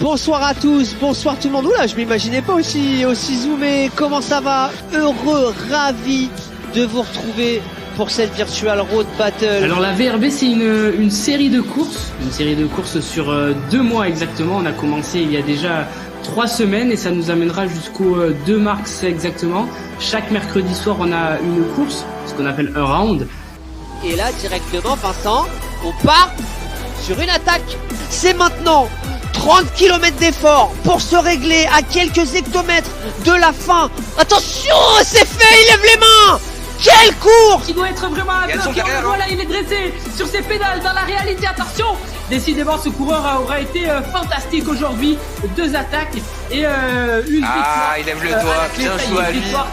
Bonsoir à tous, bonsoir tout le monde. Oula, je m'imaginais pas aussi zoomé. Comment ça va? Heureux, ravi de vous retrouver pour cette Virtual Road Battle. Alors la VRB, c'est une série de courses sur 2 mois exactement. On a commencé il y a déjà 3 semaines et ça nous amènera jusqu'au 2 mars exactement. Chaque mercredi soir, on a une course, ce qu'on appelle un round. Et là, directement, Vincent, on part sur une attaque. C'est maintenant 30 km d'effort pour se régler à quelques hectomètres de la fin. Attention, c'est fait, il lève les mains. Quelle course! Il doit être vraiment à bloc. Voilà, il est dressé sur ses pédales dans la réalité. Attention! Décidément, ce coureur aura été fantastique aujourd'hui. 2 attaques et une victoire. Il lève le doigt. Bien joué à lui. Victoire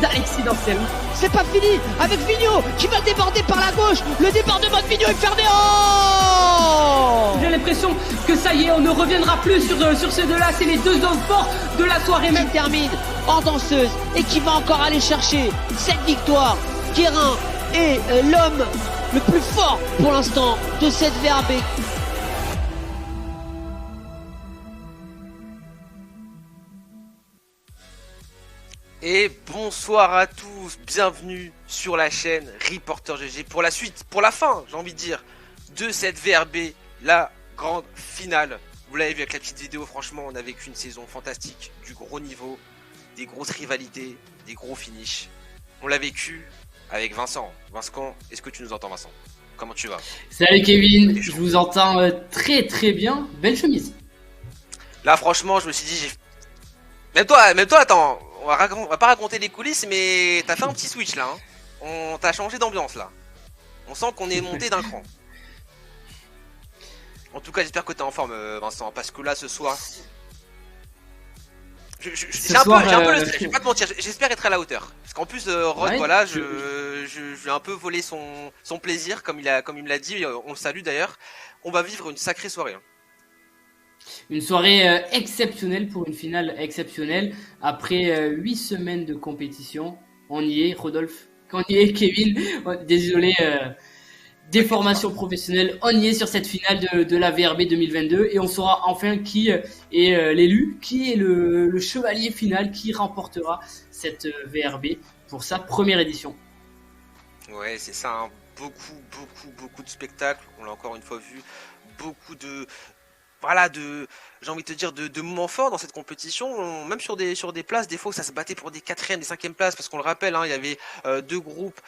d'Alexis Dancel. C'est pas fini avec Vigneault qui va déborder par la gauche. Le débordement de Vigneault est fermé. Oh! J'ai l'impression que ça y est, on ne reviendra plus sur ces deux-là. C'est les 2 hommes forts de la soirée même. Qui termine en danseuse et qui va encore aller chercher cette victoire. Guérin est l'homme le plus fort pour l'instant de cette VRB. Et bonsoir à tous, bienvenue sur la chaîne Reporter GG pour la suite, pour la fin, j'ai envie de dire, de cette VRB, la grande finale. Vous l'avez vu avec la petite vidéo, franchement, on a vécu une saison fantastique, du gros niveau, des grosses rivalités, des gros finishes. On l'a vécu avec Vincent. Vincent, est-ce que tu nous entends, Vincent? Comment tu vas? Salut Kevin, je vous entends très très bien, belle chemise. Là, franchement, je me suis dit, même toi, attends. On va pas raconter les coulisses, mais t'as fait un petit switch là. On t'a changé d'ambiance là. On sent qu'on est monté d'un cran. En tout cas, j'espère que t'es en forme, Vincent, parce que là, ce soir, j'ai un peu le stress. Je vais pas te mentir. J'espère être à la hauteur, parce qu'en plus, Rod, voilà, je vais un peu voler son plaisir, comme il me l'a dit. On le salue d'ailleurs. On va vivre une sacrée soirée. Une soirée exceptionnelle pour une finale exceptionnelle. Après 8 semaines de compétition, on y est, Rodolphe. On y est, Kevin. Désolé, des formations professionnelles. On y est sur cette finale de la VRB 2022 et on saura enfin qui est l'élu, qui est le chevalier final qui remportera cette VRB pour sa première édition. Ouais, c'est ça. Hein. Beaucoup de spectacles. On l'a encore une fois vu. Beaucoup de... Voilà, j'ai envie de te dire, de moments forts dans cette compétition, même sur des places, des fois où ça se battait pour des 4e, des 5e places, parce qu'on le rappelle, hein, il y avait 2 groupes,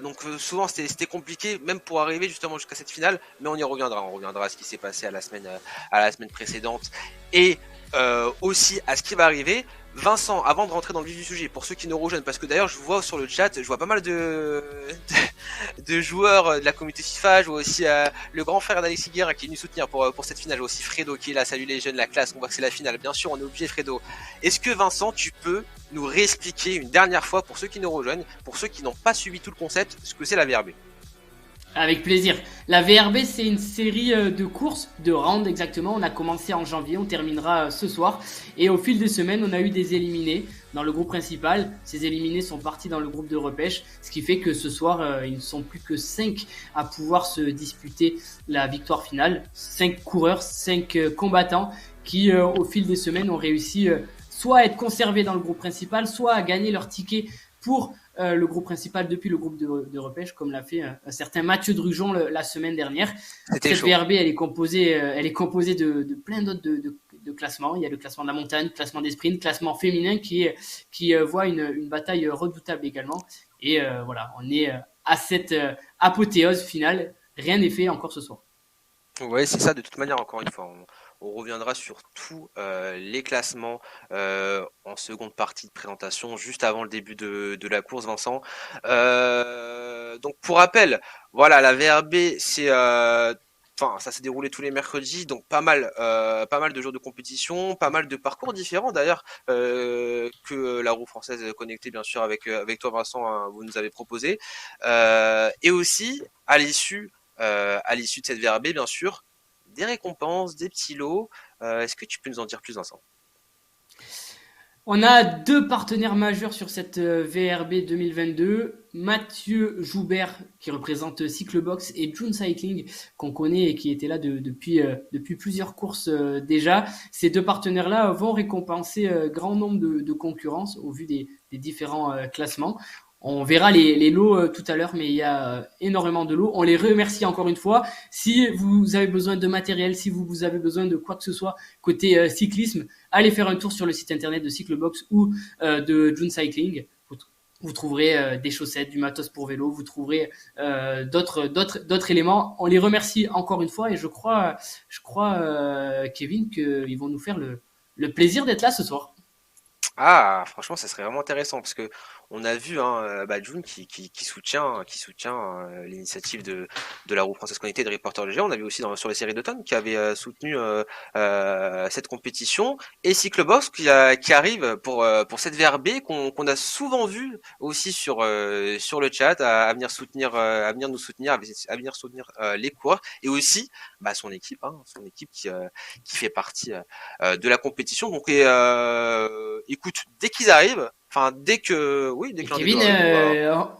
donc souvent c'était compliqué, même pour arriver justement jusqu'à cette finale, mais on reviendra à ce qui s'est passé à la semaine précédente, et aussi à ce qui va arriver. Vincent, avant de rentrer dans le vif du sujet, pour ceux qui nous rejoignent, parce que d'ailleurs je vois sur le chat, je vois pas mal de joueurs de la communauté FIFA, je vois aussi le grand frère d'Alexis Guérin qui est venu soutenir pour cette finale, je vois aussi Fredo qui est là, salut les jeunes, la classe, on voit que c'est la finale, bien sûr on est obligé Fredo. Est-ce que Vincent, tu peux nous réexpliquer une dernière fois, pour ceux qui nous rejoignent, pour ceux qui n'ont pas suivi tout le concept, ce que c'est la VRB? Avec plaisir. La VRB, c'est une série de courses, de rounds exactement. On a commencé en janvier, on terminera ce soir. Et au fil des semaines, on a eu des éliminés dans le groupe principal. Ces éliminés sont partis dans le groupe de repêche, ce qui fait que ce soir, ils ne sont plus que 5 à pouvoir se disputer la victoire finale. 5 coureurs, 5 combattants qui, au fil des semaines, ont réussi soit à être conservés dans le groupe principal, soit à gagner leur ticket pour le groupe principal depuis le groupe de repêche, comme l'a fait un certain Mathieu Drujon la semaine dernière. Cette VRB, elle est composée de plein d'autres de classements. Il y a le classement de la montagne, classement des sprints, classement féminin qui voit une bataille redoutable également. Et voilà, on est à cette apothéose finale. Rien n'est fait encore ce soir. Ouais, c'est ça, de toute manière, encore une fois. On reviendra sur tous les classements en seconde partie de présentation, juste avant le début de la course, Vincent. Donc pour rappel, voilà, la VRB, c'est ça s'est déroulé tous les mercredis, donc pas mal de jours de compétition, pas mal de parcours différents d'ailleurs que la roue française connectée bien sûr avec toi Vincent, hein, vous nous avez proposé, et aussi à l'issue de cette VRB bien sûr, des récompenses, des petits lots. Est-ce que tu peux nous en dire plus, Vincent? On a deux partenaires majeurs sur cette VRB 2022. Mathieu Joubert, qui représente Cyclebox, et June Cycling, qu'on connaît et qui était là depuis plusieurs courses déjà. Ces deux partenaires-là vont récompenser grand nombre de concurrences au vu des différents classements. On verra les lots tout à l'heure, mais il y a énormément de lots. On les remercie encore une fois. Si vous avez besoin de matériel, si vous avez besoin de quoi que ce soit côté cyclisme, allez faire un tour sur le site internet de Cyclebox ou de June Cycling. Vous trouverez des chaussettes, du matos pour vélo, vous trouverez d'autres éléments. On les remercie encore une fois et je crois Kevin, qu'ils vont nous faire le plaisir d'être là ce soir. Ah, franchement, ça serait vraiment intéressant parce que on a vu June qui soutient l'initiative de la roue française connectée de Reporter Léger. On a vu aussi sur les séries d'automne qui avait soutenu cette compétition et Cyclebox qui arrive pour cette VRB qu'on a souvent vu aussi sur le chat à venir nous soutenir, à venir soutenir les coureurs et aussi son équipe qui fait partie de la compétition. Donc écoute, dès qu'ils arrivent, enfin dès que Kevin,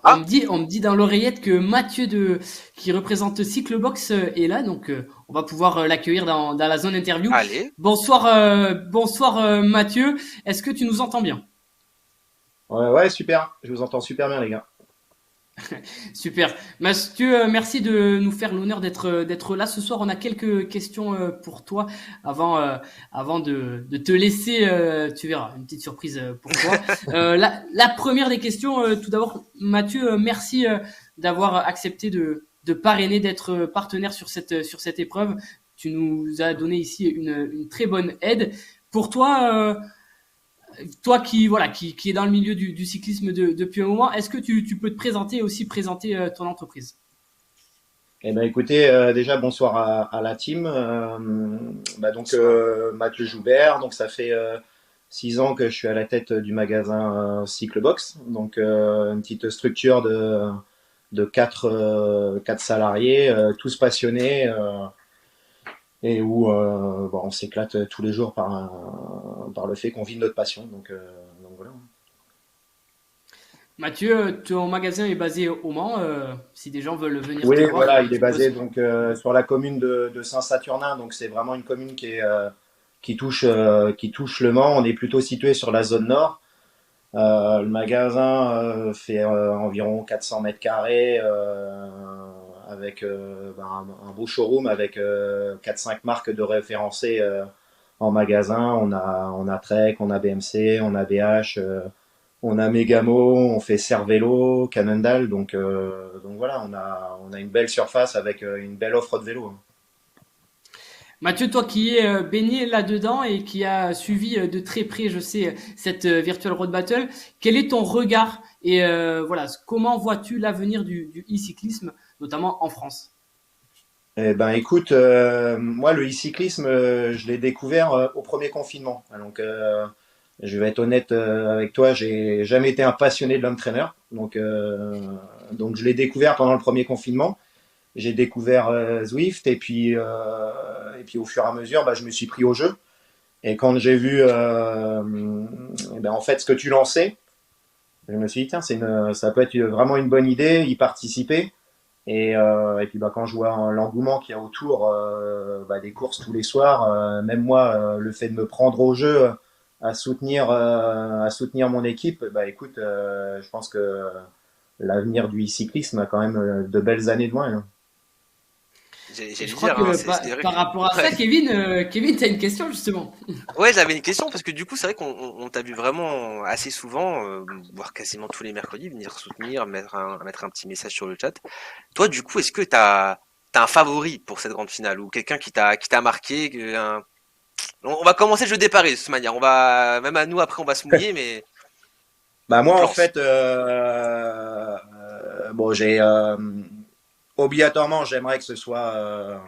on me dit dans l'oreillette que Mathieu qui représente Cyclebox est là, donc on va pouvoir l'accueillir dans la zone interview. Allez. Bonsoir Mathieu, est-ce que tu nous entends bien? Ouais, super, je vous entends super bien les gars. Super. Mathieu, merci de nous faire l'honneur d'être là ce soir. On a quelques questions pour toi avant de te laisser, tu verras, une petite surprise pour toi. La première des questions, tout d'abord, Mathieu, merci d'avoir accepté de parrainer, d'être partenaire sur cette épreuve. Tu nous as donné ici une très bonne aide. Pour toi, qui est dans le milieu du cyclisme depuis un moment, est-ce que tu peux te présenter et aussi présenter ton entreprise? Eh ben écoutez, déjà bonsoir à la team. Mathieu Joubert, donc ça fait 6 ans que je suis à la tête du magasin Cyclebox, donc une petite structure de 4 salariés, tous passionnés. Et où on s'éclate tous les jours par le fait qu'on vit notre passion. Donc voilà. Mathieu, ton magasin est basé au Mans, si des gens veulent venir oui, te voir. Voilà, il est basé donc, sur la commune de Saint-Saturnin, donc c'est vraiment une commune qui touche le Mans. On est plutôt situé sur la zone nord. Le magasin fait environ 400 mètres carrés, avec un beau showroom avec 4-5 marques de référencées en magasin. On a Trek, on a BMC, on a BH, on a Megamo, on fait Cervélo, Cannondale. Donc voilà, on a une belle surface avec une belle offre de vélo. Mathieu, toi qui es baigné là-dedans et qui a suivi de très près, je sais, cette Virtual Road Battle, quel est ton regard et comment vois-tu l'avenir du e-cyclisme, notamment en France? Eh ben, écoute, moi le e-cyclisme, je l'ai découvert au premier confinement. Donc, je vais être honnête avec toi, j'ai jamais été un passionné de l'home trainer. Donc je l'ai découvert pendant le premier confinement. J'ai découvert Zwift et puis au fur et à mesure, je me suis pris au jeu. Et quand j'ai vu en fait ce que tu lançais, je me suis dit tiens, ça peut être vraiment une bonne idée, y participer. Et puis quand je vois l'engouement qu'il y a autour des courses tous les soirs, même moi, le fait de me prendre au jeu à soutenir mon équipe, écoute, je pense que l'avenir du cyclisme a quand même de belles années devant elle. Je crois que par rapport à ça, Kevin, t'as une question justement. Ouais, j'avais une question parce que du coup, c'est vrai qu'on t'a vu vraiment assez souvent, voire quasiment tous les mercredis, venir soutenir, mettre un petit message sur le chat. Toi, du coup, est-ce que t'as un favori pour cette grande finale ou quelqu'un qui t'a marqué On va commencer le jeu des paris de cette manière. On va même à nous après, on va se mouiller, mais. Moi, en fait, j'ai obligatoirement, j'aimerais que ce soit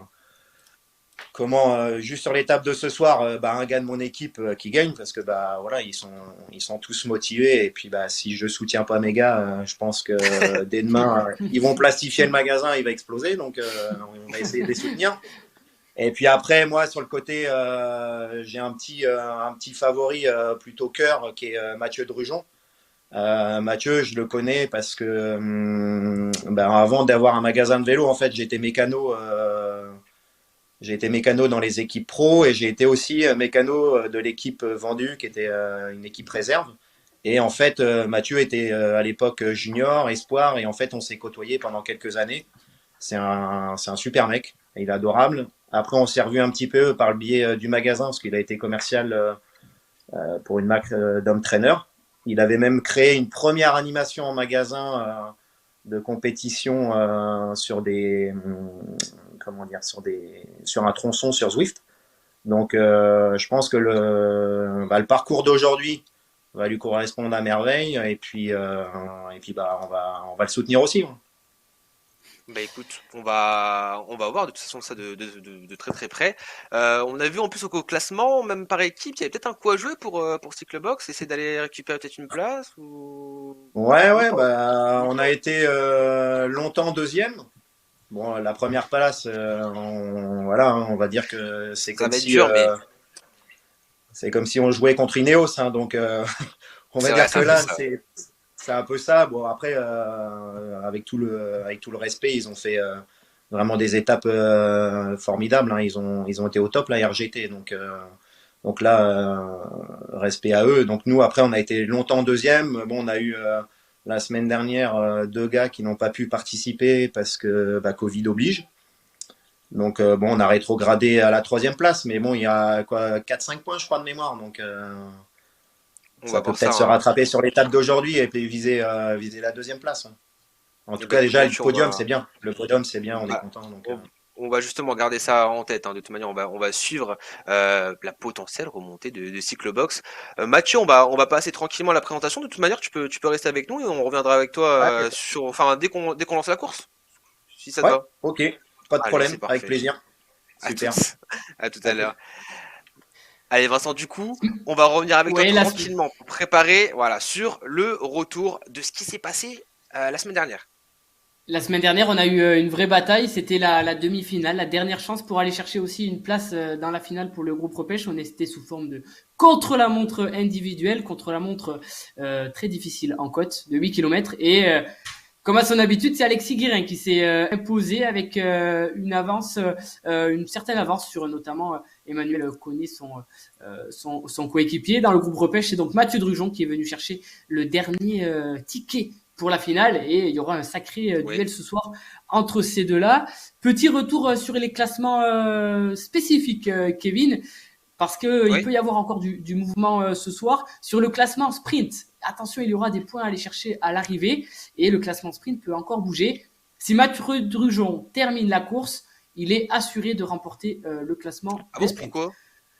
juste sur l'étape de ce soir, un gars de mon équipe qui gagne parce que ils sont tous motivés et puis si je soutiens pas mes gars, je pense que dès demain ils vont plastifier le magasin, il va exploser, donc on va essayer de les soutenir. Et puis après, moi, sur le côté, j'ai un petit favori plutôt cœur qui est Mathieu Drujon. Mathieu, je le connais parce que ben, avant d'avoir un magasin de vélo, en fait, j'ai été mécano dans les équipes pro et j'ai été aussi mécano de l'équipe vendue qui était une équipe réserve. Et en fait, Mathieu était à l'époque junior, espoir, et en fait, on s'est côtoyé pendant quelques années. C'est un super mec, il est adorable. Après, on s'est revu un petit peu par le biais du magasin, parce qu'il a été commercial pour une marque d'homme trainer. Il avait même créé une première animation en magasin de compétition sur des, comment dire, sur un tronçon sur Zwift. Donc, je pense que le parcours d'aujourd'hui va lui correspondre à merveille, et puis bah, on va le soutenir aussi. Hein. Bah écoute, on va voir de toute façon ça de très très près. On a vu en plus au classement, même par équipe, il y avait peut-être un coup à jouer pour Cyclebox, essayer d'aller récupérer peut-être une place ou Ouais, pas. bah, on a été longtemps deuxième. Bon, la première place, voilà, hein, on va dire que Ça va être dur, mais c'est comme si on jouait contre Ineos, hein, donc on va c'est vrai, dire c'est que un peu là, ça. c'est un peu ça. Bon, après, avec tout le respect, ils ont fait vraiment des étapes formidables. Hein. Ils ont été au top, la RGT. Donc là, respect à eux. Donc nous, après, on a été longtemps deuxième. Bon, on a eu la semaine dernière deux gars qui n'ont pas pu participer parce que bah, Covid oblige. Donc bon, on a rétrogradé à la troisième place, mais bon, il y a quoi, 4-5 points, je crois, de mémoire. Donc On va ça peut voir ça, peut-être se hein. rattraper sur l'étape d'aujourd'hui et puis viser la deuxième place. Hein. En Et tout bah cas, écoute, déjà, le là-dessus, podium, c'est bien. Le podium, c'est bien, on est bah, content. Donc, on va justement garder ça en tête, hein. De toute manière, on va suivre la potentielle remontée de Cyclobox. Mathieu, on va passer tranquillement à la présentation. De toute manière, tu peux rester avec nous et on reviendra avec toi ouais, enfin, dès qu'on lance la course, si ça te ouais, va. ok, pas de Allez, c'est problème, avec parfait. plaisir. À Super. toutes, à tout à À l'heure. plus. Allez, Vincent, du coup, on va revenir avec toi Ouais, tranquillement pour préparer, voilà, sur le retour de ce qui s'est passé la semaine dernière. la semaine dernière, on a eu une vraie bataille. C'était la demi-finale, la dernière chance pour aller chercher aussi une place dans la finale pour le groupe Repêche. On était sous forme de contre-la-montre individuelle, contre-la-montre très difficile en côte de 8 km. Et comme à son habitude, c'est Alexis Guérin qui s'est imposé avec une certaine avance sur notamment Emmanuel Koné, son coéquipier. Dans le groupe Repêche, c'est donc Mathieu Drujon qui est venu chercher le dernier ticket pour la finale et il y aura un sacré Oui. duel ce soir entre ces deux-là. Petit retour sur les classements spécifiques, Kevin, parce que il Oui. peut y avoir encore du mouvement ce soir. Sur le classement sprint, attention, il y aura des points à aller chercher à l'arrivée et le classement sprint peut encore bouger. Si Mathieu Drujon termine la course, il est assuré de remporter le classement Ah des bon, sprints. pourquoi?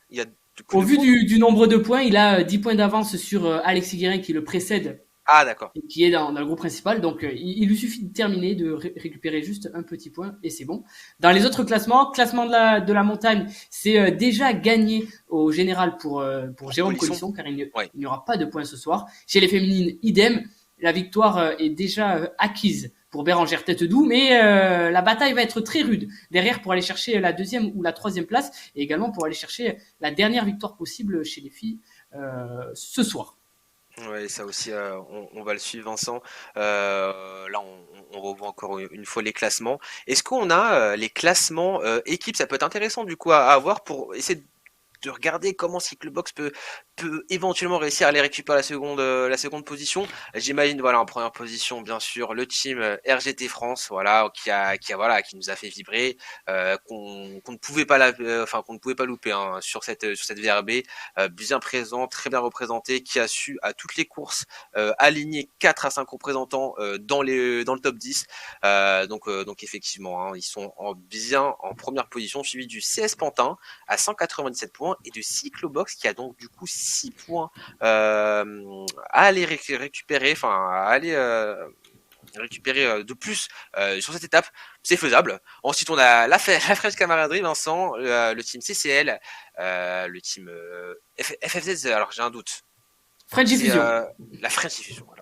Il y a Au de vu points? du nombre de points, il a 10 points d'avance sur Alexis Guérin qui le précède Ah, d'accord. et qui est dans le groupe principal. Donc, il lui suffit de terminer, de récupérer juste un petit point et c'est bon. Dans les autres classements, classement de la montagne, c'est déjà gagné au général pour Jérôme Colisson? Colisson car Ouais. il n'y aura pas de points ce soir. Chez les féminines, idem. La victoire est déjà acquise pour Bérangère Tête-Doux, mais la bataille va être très rude derrière pour aller chercher la deuxième ou la troisième place et également pour aller chercher la dernière victoire possible chez les filles ce soir. Ouais, ça aussi, on va le suivre, Vincent. Là, on revoit encore une fois les classements. Est-ce qu'on a les classements équipes? Ça peut être intéressant du coup à avoir pour essayer de regarder comment Cyclebox peut éventuellement réussir à aller récupérer la seconde position. J'imagine, voilà, en première position, bien sûr, le team RGT France, voilà, voilà, qui nous a fait vibrer, qu'on ne pouvait pas qu'on ne pouvait pas louper, hein, sur cette VRB, bien présent, très bien représenté, qui a su à toutes les courses aligner 4 à 5 représentants dans le top 10. Donc effectivement, hein, ils sont bien en première position, suivi du CS Pantin à 197 points et de Cyclobox qui a donc du coup 6 points à aller récupérer, enfin à aller récupérer de plus sur cette étape. C'est faisable. Ensuite, on a la French Camaraderie, Vincent, le team CCL, le team FFZ, alors j'ai un doute. French C'est Diffusion. la French Diffusion, voilà.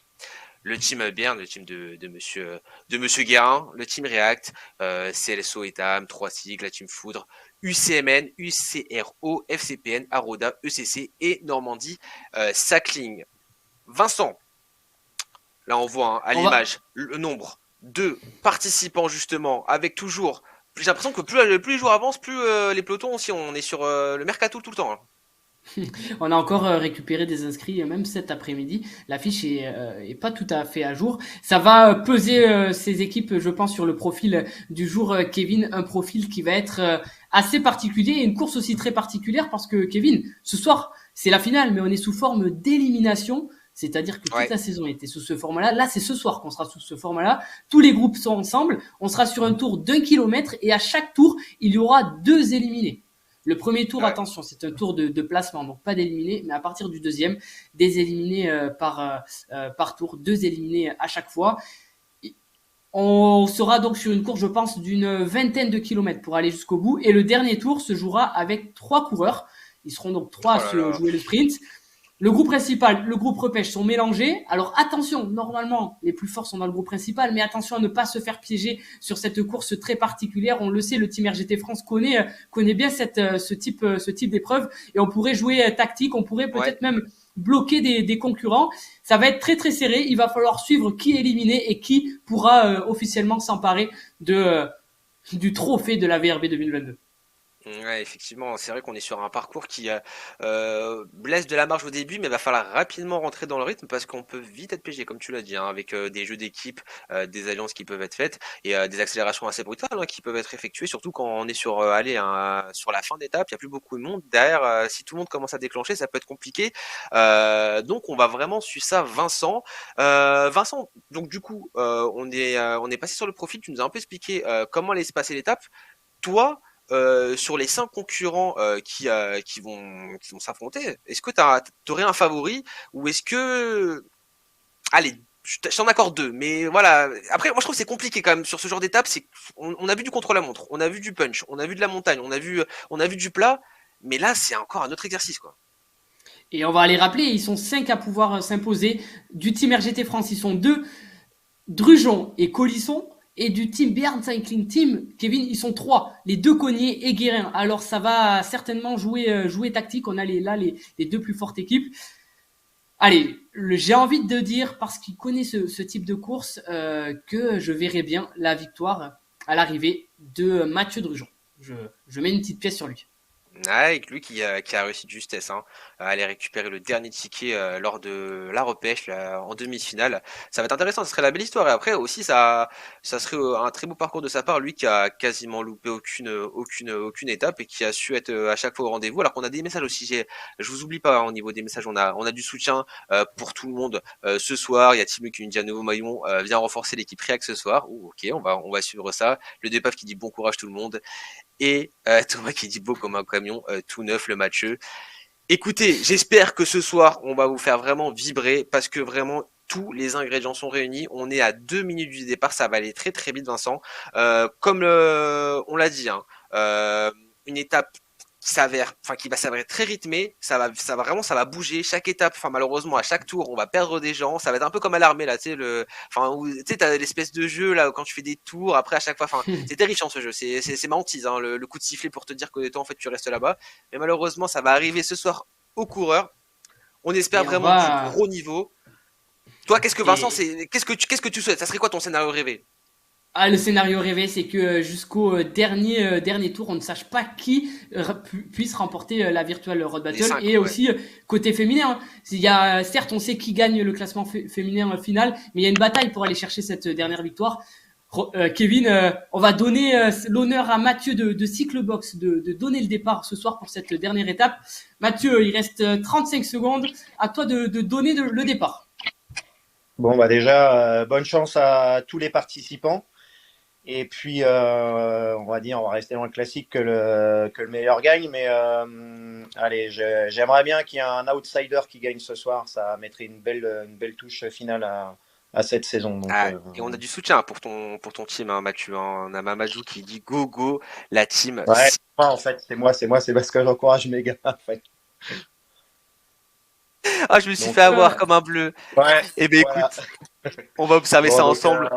Le team Bern, le team de monsieur Guérin, le team React, CLSO Etam, 3 Sig, la team Foudre, UCMN, UCRO, FCPN, Aroda, ECC et Normandie Cycling. Vincent, là on voit à l'image le nombre de participants justement, avec toujours, j'ai l'impression que plus les jours avancent, plus les pelotons aussi, on est sur le mercato tout le temps. On a encore récupéré des inscrits même cet après-midi. L'affiche est pas tout à fait à jour. Ça va peser ces équipes, je pense, sur le profil du jour, Kevin. Un profil qui va être assez particulier et une course aussi très particulière parce que, Kevin, ce soir, c'est la finale, mais on est sous forme d'élimination. C'est-à-dire que toute la saison était sous ce format-là. Là, c'est ce soir qu'on sera sous ce format-là. Tous les groupes sont ensemble. On sera sur un tour d'1 kilomètre et à chaque tour, il y aura 2 éliminés. Le premier tour, attention, c'est un tour de placement, donc pas d'éliminés, mais à partir du deuxième, des éliminés par tour, 2 éliminés à chaque fois. On sera donc sur une course, je pense, d'une 20aine de kilomètres pour aller jusqu'au bout. Et le dernier tour se jouera avec 3 coureurs. Ils seront donc 3 à se jouer le sprint. Le groupe principal, le groupe repêche sont mélangés. Alors attention, normalement, les plus forts sont dans le groupe principal, mais attention à ne pas se faire piéger sur cette course très particulière. On le sait, le team RGT France connaît bien ce type d'épreuve, et on pourrait jouer tactique, on pourrait peut-être même bloquer des concurrents. Ça va être très très serré. Il va falloir suivre qui est éliminé et qui pourra officiellement s'emparer du trophée de la VRB 2022. Ouais, effectivement, c'est vrai qu'on est sur un parcours qui laisse de la marge au début, mais va falloir rapidement rentrer dans le rythme parce qu'on peut vite être piégé, comme tu l'as dit, hein, avec des jeux d'équipe, des alliances qui peuvent être faites et des accélérations assez brutales qui peuvent être effectuées, surtout quand on est sur sur la fin d'étape, il y a plus beaucoup de monde derrière. Si tout le monde commence à déclencher, ça peut être compliqué. Donc on va vraiment suivre ça, Vincent. Vincent, donc du coup, on est passé sur le profil. Tu nous as un peu expliqué comment allait se passer l'étape. Toi, sur les 5 concurrents qui vont s'affronter, est-ce que t'aurais un favori ou est-ce que, allez, je t'en accorde 2, mais voilà. Après, moi je trouve que c'est compliqué quand même sur ce genre d'étape. On a vu du contre-la-montre, on a vu du punch, on a vu de la montagne, on a vu du plat, mais là c'est encore un autre exercice quoi. Et on va les rappeler, ils sont 5 à pouvoir s'imposer. Du team RGT France, ils sont 2, Drujon et Colisson. Et du team Bern Cycling Team, Kevin, ils sont 3, les 2 Cognier et Guérin. Alors ça va certainement jouer tactique. On a les 2 plus fortes équipes. Allez, j'ai envie de dire, parce qu'il connaît ce type de course, que je verrai bien la victoire à l'arrivée de Mathieu Drujon. Je mets une petite pièce sur lui. Avec lui qui a réussi de justesse à aller récupérer le dernier ticket lors de la repêche en demi-finale. Ça va être intéressant, ça serait la belle histoire. Et après aussi, ça serait un très beau parcours de sa part, lui qui a quasiment loupé aucune étape et qui a su être à chaque fois au rendez-vous. Alors qu'on a des messages aussi. Je vous oublie pas au niveau des messages, on a du soutien pour tout le monde ce soir. Il y a Timu qui nous dit à nouveau maillon vient renforcer l'équipe React ce soir. Ok, on va suivre ça. Le Dépaf qui dit bon courage tout le monde. Et Thomas qui dit beau comme un camion, tout neuf le matcheux. Écoutez, j'espère que ce soir, on va vous faire vraiment vibrer parce que vraiment, tous les ingrédients sont réunis. On est à 2 minutes du départ, ça va aller très très vite, Vincent. Comme on l'a dit, une étape qui va s'avérer très rythmée, ça va bouger chaque étape. Enfin, malheureusement, à chaque tour, on va perdre des gens. Ça va être un peu comme à l'armée là, tu sais, t'as l'espèce de jeu là quand tu fais des tours. Après, à chaque fois, enfin, c'est terrifiant ce jeu. C'est ma hantise, le coup de sifflet pour te dire que toi, en fait, tu restes là-bas. Mais malheureusement, ça va arriver ce soir aux coureurs. On espère vraiment du gros niveau. Toi, qu'est-ce que Vincent, qu'est-ce que tu souhaites? Ça serait quoi ton scénario rêvé? Le scénario rêvé, c'est que jusqu'au dernier tour, on ne sache pas qui puisse remporter la Virtual Road Battle. 5, et aussi, côté féminin, il y a, certes, on sait qui gagne le classement féminin final, mais il y a une bataille pour aller chercher cette dernière victoire. Kevin, on va donner l'honneur à Mathieu de Cyclebox de donner le départ ce soir pour cette dernière étape. Mathieu, il reste 35 secondes. À toi de donner le départ. Bon, bah déjà, bonne chance à tous les participants. Et puis, on va rester dans le classique que le meilleur gagne. Mais allez, j'aimerais bien qu'il y ait un outsider qui gagne ce soir. Ça mettrait une belle touche finale à cette saison. Donc, et on a du soutien pour ton team, Mathieu. On a Mamadou qui dit go la team. Ouais, en fait, c'est moi, c'est parce que j'encourage mes gars. En fait. Ah, je me suis fait avoir comme un bleu. Ouais. Eh ben voilà. Écoute, on va observer ça ensemble.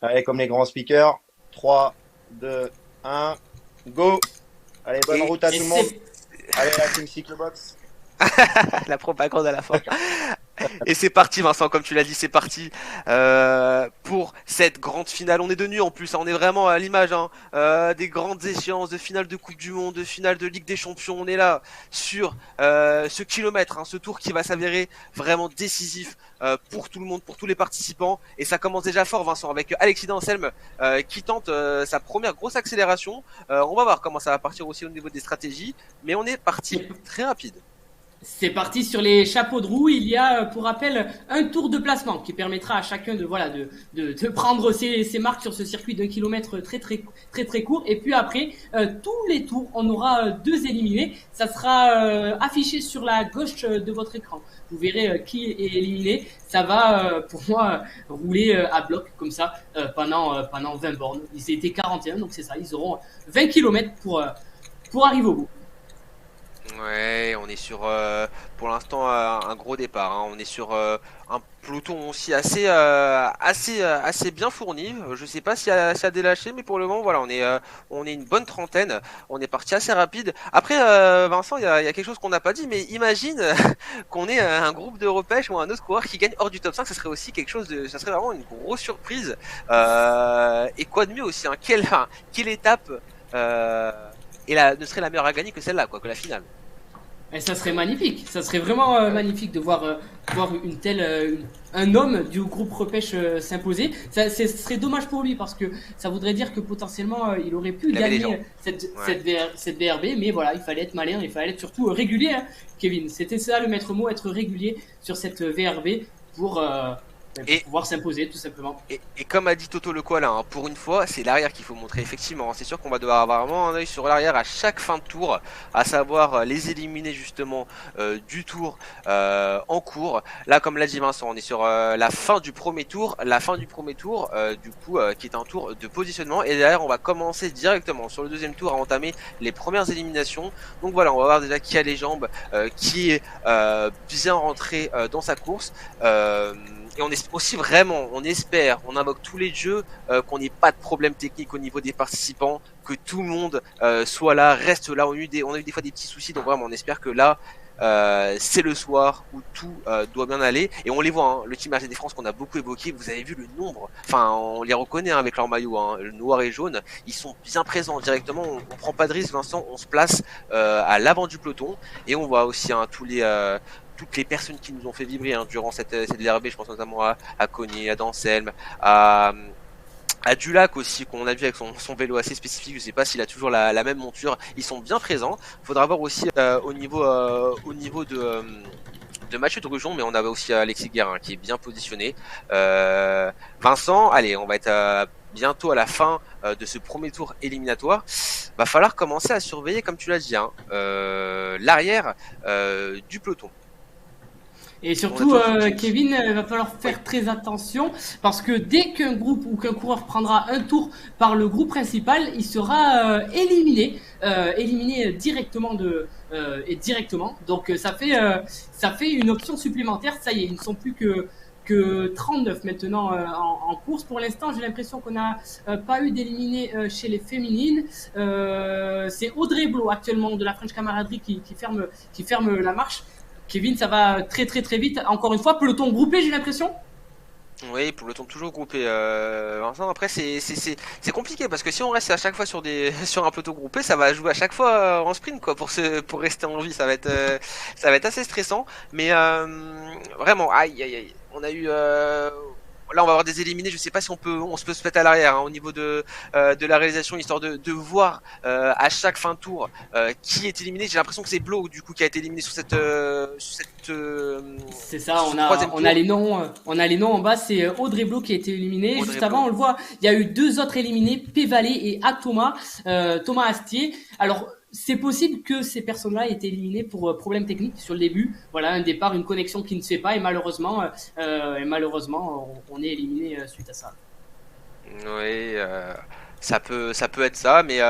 Allez, comme les grands speakers, 3, 2, 1, go! Allez, bonne Et- route à Et tout le monde. c'est Allez, la team Cyclobox. La propagande à la fin. Et c'est parti, Vincent, comme tu l'as dit, c'est parti pour cette grande finale. On est de nuit en plus, hein, on est vraiment à l'image des grandes échéances de finale de Coupe du Monde, de finale de Ligue des Champions. On est là sur ce kilomètre, ce tour qui va s'avérer vraiment décisif pour tout le monde, pour tous les participants. Et ça commence déjà fort, Vincent, avec Alexis Anselme qui tente sa première grosse accélération. On va voir comment ça va partir aussi au niveau des stratégies, mais on est parti très rapide. C'est parti sur les chapeaux de roue. Il y a, pour rappel, un tour de placement qui permettra à chacun de prendre ses marques sur ce circuit d'un kilomètre très court. Et puis après, tous les tours, on aura deux éliminés. Ça sera affiché sur la gauche de votre écran. Vous verrez qui est éliminé. Ça va, pour moi, rouler à bloc comme ça pendant 20 bornes. Ils étaient 41, donc c'est ça. Ils auront 20 kilomètres pour arriver au bout. Ouais, on est sur pour l'instant un gros départ. On est sur un peloton aussi assez bien fourni. Je sais pas s'il y a des lâchés, mais pour le moment voilà, on est une bonne trentaine. On est parti assez rapide. Après Vincent, il y a quelque chose qu'on n'a pas dit, mais imagine qu'on ait un groupe de repêche ou un autre coureur qui gagne hors du top 5, ça serait aussi quelque chose ça serait vraiment une grosse surprise. Et quoi de mieux aussi, quelle étape ne serait la meilleure à gagner que celle-là, quoi, que la finale. Et ça serait magnifique, ça serait vraiment magnifique de voir un homme du groupe repêche s'imposer. Ce serait dommage pour lui parce que ça voudrait dire que potentiellement il aurait pu Il avait les gagner jambes. cette VRB, mais voilà, il fallait être malin, il fallait être surtout régulier, hein, Kevin. C'était ça le maître mot, être régulier sur cette VRB pour pouvoir s'imposer tout simplement. Et comme a dit Toto Le Koala, pour une fois, c'est l'arrière qu'il faut montrer. Effectivement, c'est sûr qu'on va devoir avoir vraiment un œil sur l'arrière à chaque fin de tour, à savoir les éliminer justement du tour en cours. Là, comme l'a dit Vincent, on est sur la fin du premier tour, qui est un tour de positionnement. Et derrière, on va commencer directement sur le deuxième tour à entamer les premières éliminations. Donc voilà, on va voir déjà qui a les jambes, qui est bien rentré dans sa course. Et on est aussi vraiment, on invoque tous les jeux qu'on n'ait pas de problème technique au niveau des participants, que tout le monde soit là, reste là. On a eu des fois des petits soucis, donc vraiment on espère que là c'est le soir où tout doit bien aller. Et on les voit, le team RGD France qu'on a beaucoup évoqué, vous avez vu le nombre, enfin on les reconnaît avec leur maillot, le noir et jaune, ils sont bien présents directement, on prend pas de risque, Vincent, on se place à l'avant du peloton. Et on voit aussi toutes les personnes qui nous ont fait vibrer durant cette VRB, je pense notamment à Cogné, à Danselme, à Dulac aussi, qu'on a vu avec son vélo assez spécifique. Je sais pas s'il a toujours la même monture. Ils sont bien présents. Faudra voir aussi au niveau de Mathieu Drujon, mais on avait aussi Alexis Guérin qui est bien positionné. Vincent, allez, on va être bientôt à la fin de ce premier tour éliminatoire. Va falloir commencer à surveiller, comme tu l'as dit, l'arrière du peloton. Et surtout, Kevin, il va falloir faire très attention parce que dès qu'un groupe ou qu'un coureur prendra un tour par le groupe principal, il sera éliminé directement directement. Donc ça fait une option supplémentaire. Ça y est, ils ne sont plus que 39 maintenant en course. Pour l'instant, j'ai l'impression qu'on n'a pas eu d'éliminés chez les féminines. C'est Audrey Blo actuellement de la French Camaraderie qui ferme la marche. Kevin, ça va très vite. Encore une fois, peloton groupé, j'ai l'impression. Oui, peloton toujours groupé. Vincent, après c'est compliqué parce que si on reste à chaque fois sur un peloton groupé, ça va jouer à chaque fois en sprint quoi pour rester en vie. Ça va être assez stressant. Mais vraiment, aïe. On a eu là, on va avoir des éliminés. Je sais pas si on se peut se mettre à l'arrière au niveau de la réalisation, histoire de voir à chaque fin de tour qui est éliminé. J'ai l'impression que c'est Blo du coup qui a été éliminé sur cette c'est ça. On a les noms en bas. C'est Audrey Blo qui a été éliminé. Juste avant, on le voit. Il y a eu deux autres éliminés, Pévalé et Thomas Astier. Alors c'est possible que ces personnes-là aient été éliminées pour problème technique sur le début. Voilà, un départ, une connexion qui ne se fait pas et malheureusement, on est éliminé suite à ça. Oui, ça peut être ça, mais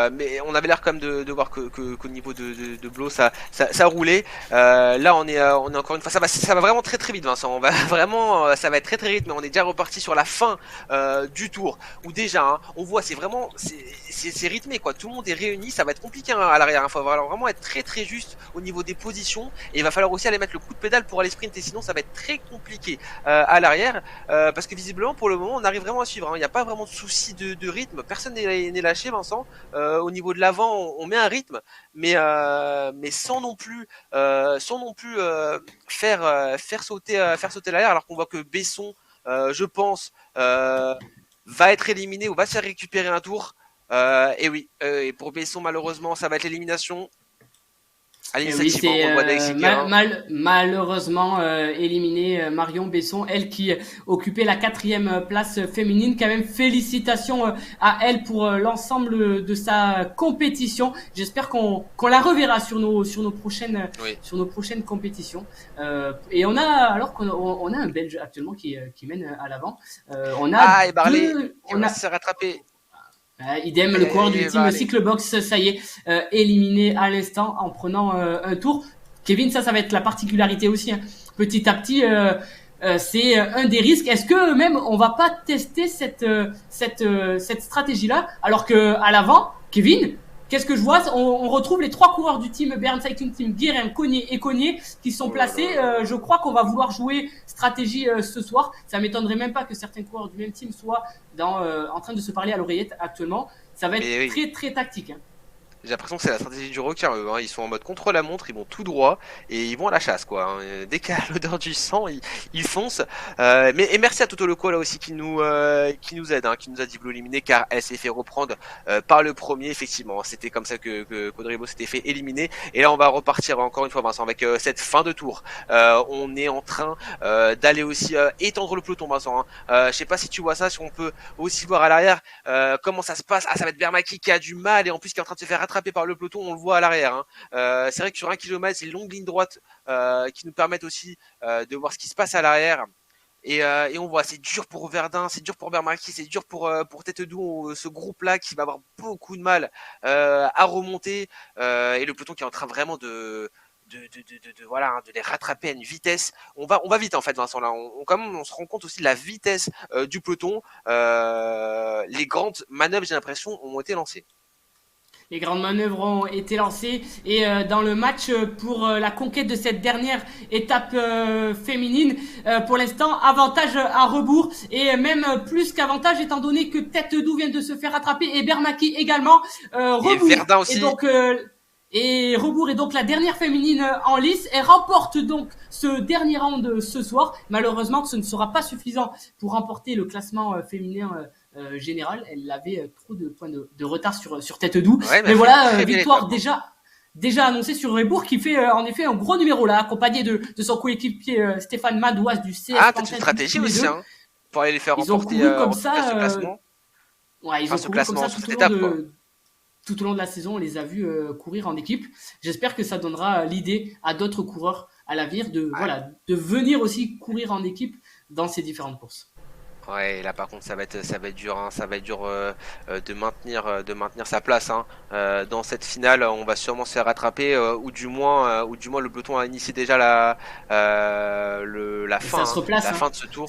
on avait l'air quand même de voir qu'au niveau de Blo ça roulait. Là on est encore une fois, ça va vraiment très très vite, Vincent. On va vraiment, ça va être très très vite, mais on est déjà reparti sur la fin du tour où déjà on voit c'est rythmé quoi. Tout le monde est réuni, ça va être compliqué à l'arrière. Il faut vraiment être très très juste au niveau des positions et il va falloir aussi aller mettre le coup de pédale pour aller sprinter, sinon ça va être très compliqué à l'arrière parce que visiblement pour le moment on arrive vraiment à suivre. Il n'y a pas vraiment de souci de rythme, personne n'est lâché, Vincent. Au niveau de l'avant, on met un rythme, mais sans non plus faire sauter l'arrière, alors qu'on voit que Besson, je pense, va être éliminé ou va se faire récupérer un tour. Et oui, et pour Besson, malheureusement, ça va être l'élimination. Et oui, c'est malheureusement éliminé Marion Besson, elle qui occupait la 4e place féminine. Quand même, félicitations à elle pour l'ensemble de sa compétition. J'espère qu'on la reverra sur nos prochaines compétitions. Et on a un Belge actuellement qui mène à l'avant. On a on a s'est rattrapé. Idem, le coureur du team Cyclebox, ça y est, éliminé à l'instant en prenant un tour. Kevin, ça va être la particularité aussi. Hein. Petit à petit, c'est un des risques. Est-ce que même on va pas tester cette stratégie-là, alors que à l'avant, Kevin, qu'est-ce que je vois? On retrouve les 3 coureurs du team Bern Cycling Team, Guérin, Cognier et Cognier, qui sont placés. Je crois qu'on va vouloir jouer stratégie ce soir. Ça m'étonnerait même pas que certains coureurs du même team soient en train de se parler à l'oreillette actuellement. Ça va être très très tactique. Hein. J'ai l'impression que c'est la stratégie du requin, eux. Ils sont en mode contre-la-montre, ils vont tout droit et ils vont à la chasse, quoi. Dès qu'il y a l'odeur du sang, ils foncent. Et merci à Toto Loco là aussi qui nous aide, qui nous a dit éliminer, car elle s'est fait reprendre par le premier. Effectivement, c'était comme ça que Quadribo s'était fait éliminer. Et là, on va repartir encore une fois, Vincent, avec cette fin de tour. On est en train d'aller aussi étendre le peloton, Vincent. Je sais pas si tu vois ça, si on peut aussi voir à l'arrière comment ça se passe. Ça va être Bermaki qui a du mal et en plus qui est en train de se faire rattraper par le peloton, on le voit à l'arrière. C'est vrai que sur 1 km, c'est une longue ligne droite qui nous permettent aussi de voir ce qui se passe à l'arrière. Et on voit, c'est dur pour Verdun, c'est dur pour Bermaki, c'est dur pour Tête Doux, ce groupe-là qui va avoir beaucoup de mal à remonter. Et le peloton qui est en train vraiment de les rattraper à une vitesse. On va vite en fait, Vincent. Là, on se rend compte aussi de la vitesse du peloton. Les grandes manœuvres, j'ai l'impression, ont été lancées. Les grandes manœuvres ont été lancées et dans le match pour la conquête de cette dernière étape féminine, pour l'instant, avantage à rebours et même plus qu'avantage étant donné que Tête Doux vient de se faire rattraper et Bermaki également. Rebours. Et Verdun aussi. Et Rebours est donc la dernière féminine en lice. Elle remporte donc ce dernier round ce soir. Malheureusement, ce ne sera pas suffisant pour remporter le classement féminin général. Elle avait trop de points de retard sur Tête Doux. Ouais, mais voilà, victoire déjà annoncée sur Rebours qui fait en effet un gros numéro là, accompagné de son coéquipier Stéphane Madouas du CS. Ah, peut-être une stratégie aussi, pour aller les faire remporter ce classement. Ouais, ils ont couru comme ça tout au long de la saison, on les a vus courir en équipe. J'espère que ça donnera l'idée à d'autres coureurs à l'avenir de venir aussi courir en équipe dans ces différentes courses. Ouais, là par contre ça va être dur, ça va être dur de maintenir sa place dans cette finale. On va sûrement se faire rattraper ou du moins le peloton a initié déjà la fin, fin de ce tour.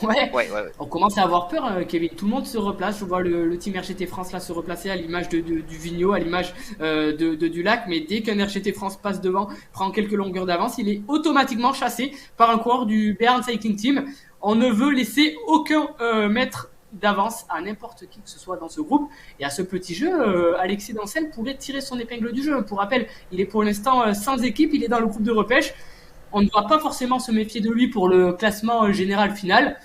Ouais. On commence à avoir peur, Kevin. Tout le monde se replace. Je vois le team RGT France là se replacer à l'image du Vigneault, à l'image du lac. Mais dès qu'un RGT France passe devant, prend quelques longueurs d'avance, il est automatiquement chassé par un coureur du Bern Cycling Team. On ne veut laisser aucun mètre d'avance à n'importe qui que ce soit dans ce groupe. Et à ce petit jeu, Alexis Dancel pourrait tirer son épingle du jeu. Pour rappel, il est pour l'instant sans équipe, il est dans le groupe de repêche. On ne doit pas forcément se méfier de lui pour le classement général final.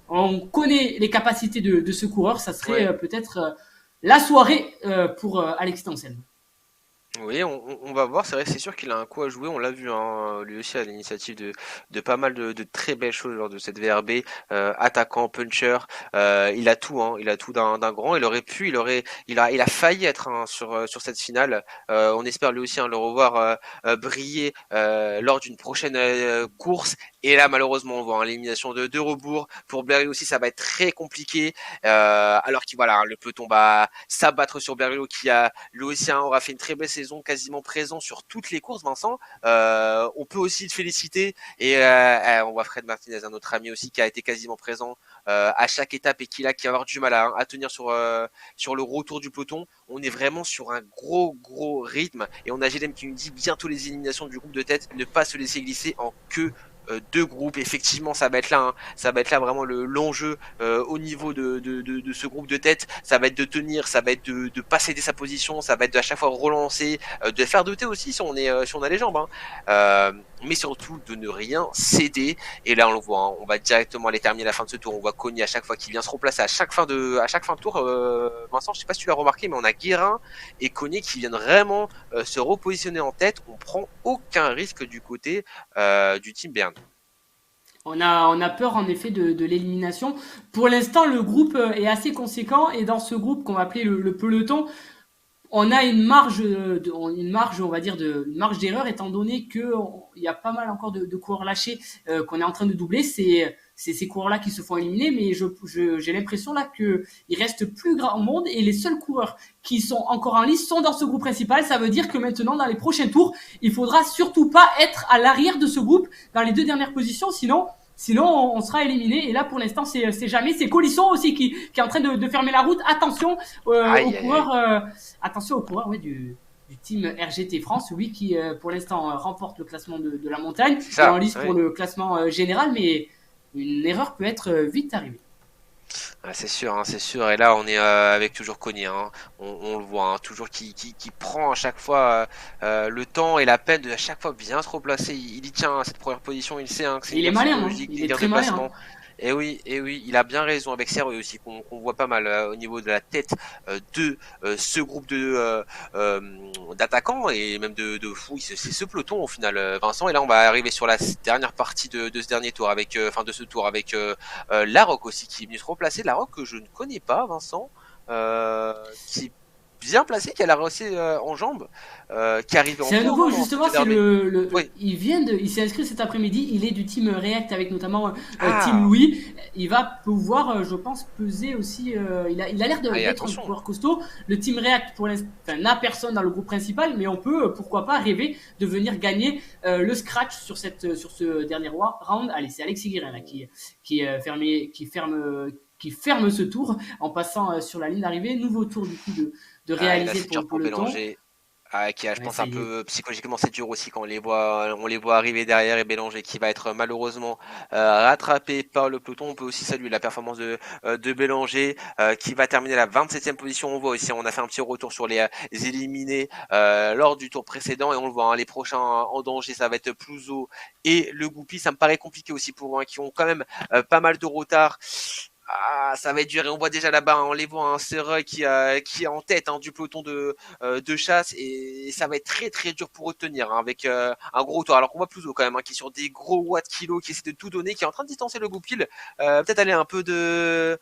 On connaît les capacités de ce coureur. Ça serait peut-être la soirée pour Alexis Dancel. Oui, on va voir, c'est sûr qu'il a un coup à jouer, on l'a vu, lui aussi à l'initiative de pas mal de très belles choses lors de cette VRB, attaquant, puncher, il a tout d'un grand, il a failli être sur cette finale, on espère lui aussi le revoir briller lors d'une prochaine course, Et là, malheureusement, on voit l'élimination de Rebours. Pour Berlio aussi, ça va être très compliqué. Alors qu'il voilà, le peloton va s'abattre sur Berlio qui a lui aussi aura fait une très belle saison, quasiment présent sur toutes les courses. Vincent, on peut aussi le féliciter. Et on voit Fred Martinez, un autre ami aussi, qui a été quasiment présent à chaque étape et qui va avoir du mal à tenir sur le retour du peloton. On est vraiment sur un gros rythme. Et on a GLM qui nous dit bientôt les éliminations du groupe de tête, ne pas se laisser glisser en queue deux groupes. Effectivement, ça va être là, ça va être là vraiment l'enjeu au niveau de ce groupe de tête. Ça va être de tenir, ça va être de pas céder sa position, ça va être à chaque fois relancer, de faire douter aussi si on a les jambes, mais surtout de ne rien céder. Et là, on le voit, on va directement aller terminer la fin de ce tour. On voit Cogny à chaque fois qui vient se replacer à chaque fin de tour. Vincent, je sais pas si tu l'as remarqué, mais on a Guérin et Cogny qui viennent vraiment se repositionner en tête. On prend aucun risque du côté du team Bern. On a peur en effet de l'élimination. Pour l'instant, le groupe est assez conséquent et dans ce groupe qu'on va appeler le peloton, on a une marge, on va dire une marge d'erreur étant donné que il y a pas mal encore de coureurs lâchés qu'on est en train de doubler. C'est ces coureurs-là qui se font éliminer, mais j'ai l'impression là que il reste plus grand monde et les seuls coureurs qui sont encore en lice sont dans ce groupe principal. Ça veut dire que maintenant, dans les prochains tours, il faudra surtout pas être à l'arrière de ce groupe dans les deux dernières positions, sinon on sera éliminé. Et là, pour l'instant, c'est jamais. C'est Colisson aussi qui est en train de fermer la route. Attention aux coureurs, du team RGT France, oui, qui pour l'instant remporte le classement de la montagne. Et en lice pour le classement général, mais une erreur peut être vite arrivée. Ah, c'est sûr. Et là, on est avec toujours Cogny, on le voit, toujours qui prend à chaque fois le temps et la peine de à chaque fois bien se replacer. Il y tient à cette première position, il sait que c'est il est malin, il est très malin. Et oui, il a bien raison avec Serre aussi qu'on voit pas mal au niveau de la tête de ce groupe d'attaquants et même de fou. C'est ce peloton au final, Vincent. Et là, on va arriver sur la dernière partie de ce dernier tour avec, de ce tour avec Larocque aussi qui est venu se replacer. Larocque que je ne connais pas, Vincent, qui est bien placé, qui a la recée en jambes, qui arrive en c'est un nouveau justement, c'est oui. Il s'est inscrit cet après-midi, il est du team React avec notamment Team Louis. Il va pouvoir, je pense, peser aussi, il a l'air d'être un joueur costaud. Le team React pour l'instant n'a personne dans le groupe principal, mais on peut pourquoi pas rêver de venir gagner le scratch sur ce dernier round. Allez, c'est Alexis Guérin là qui ferme ce tour en passant sur la ligne d'arrivée. Nouveau tour du coup de réaliser pour le peloton. Qui a, je pense, un peu psychologiquement c'est dur aussi quand on les voit arriver derrière et Bélanger qui va être malheureusement rattrapé par le peloton. On peut aussi saluer la performance de Bélanger qui va terminer la 27e position. On voit aussi, on a fait un petit retour sur les éliminés lors du tour précédent et on le voit, les prochains en danger ça va être Plouzo et le Goupil. Ça me paraît compliqué aussi pour eux qui ont quand même pas mal de retard. Ça va être dur et on voit déjà là-bas, on les voit, Serre qui est en tête du peloton de chasse et ça va être très très dur pour eux de tenir avec un gros tour. Alors qu'on voit Plouzo quand même qui est sur des gros watts kilos, qui essaie de tout donner, qui est en train de distancer le Goupil. Peut-être aller un peu de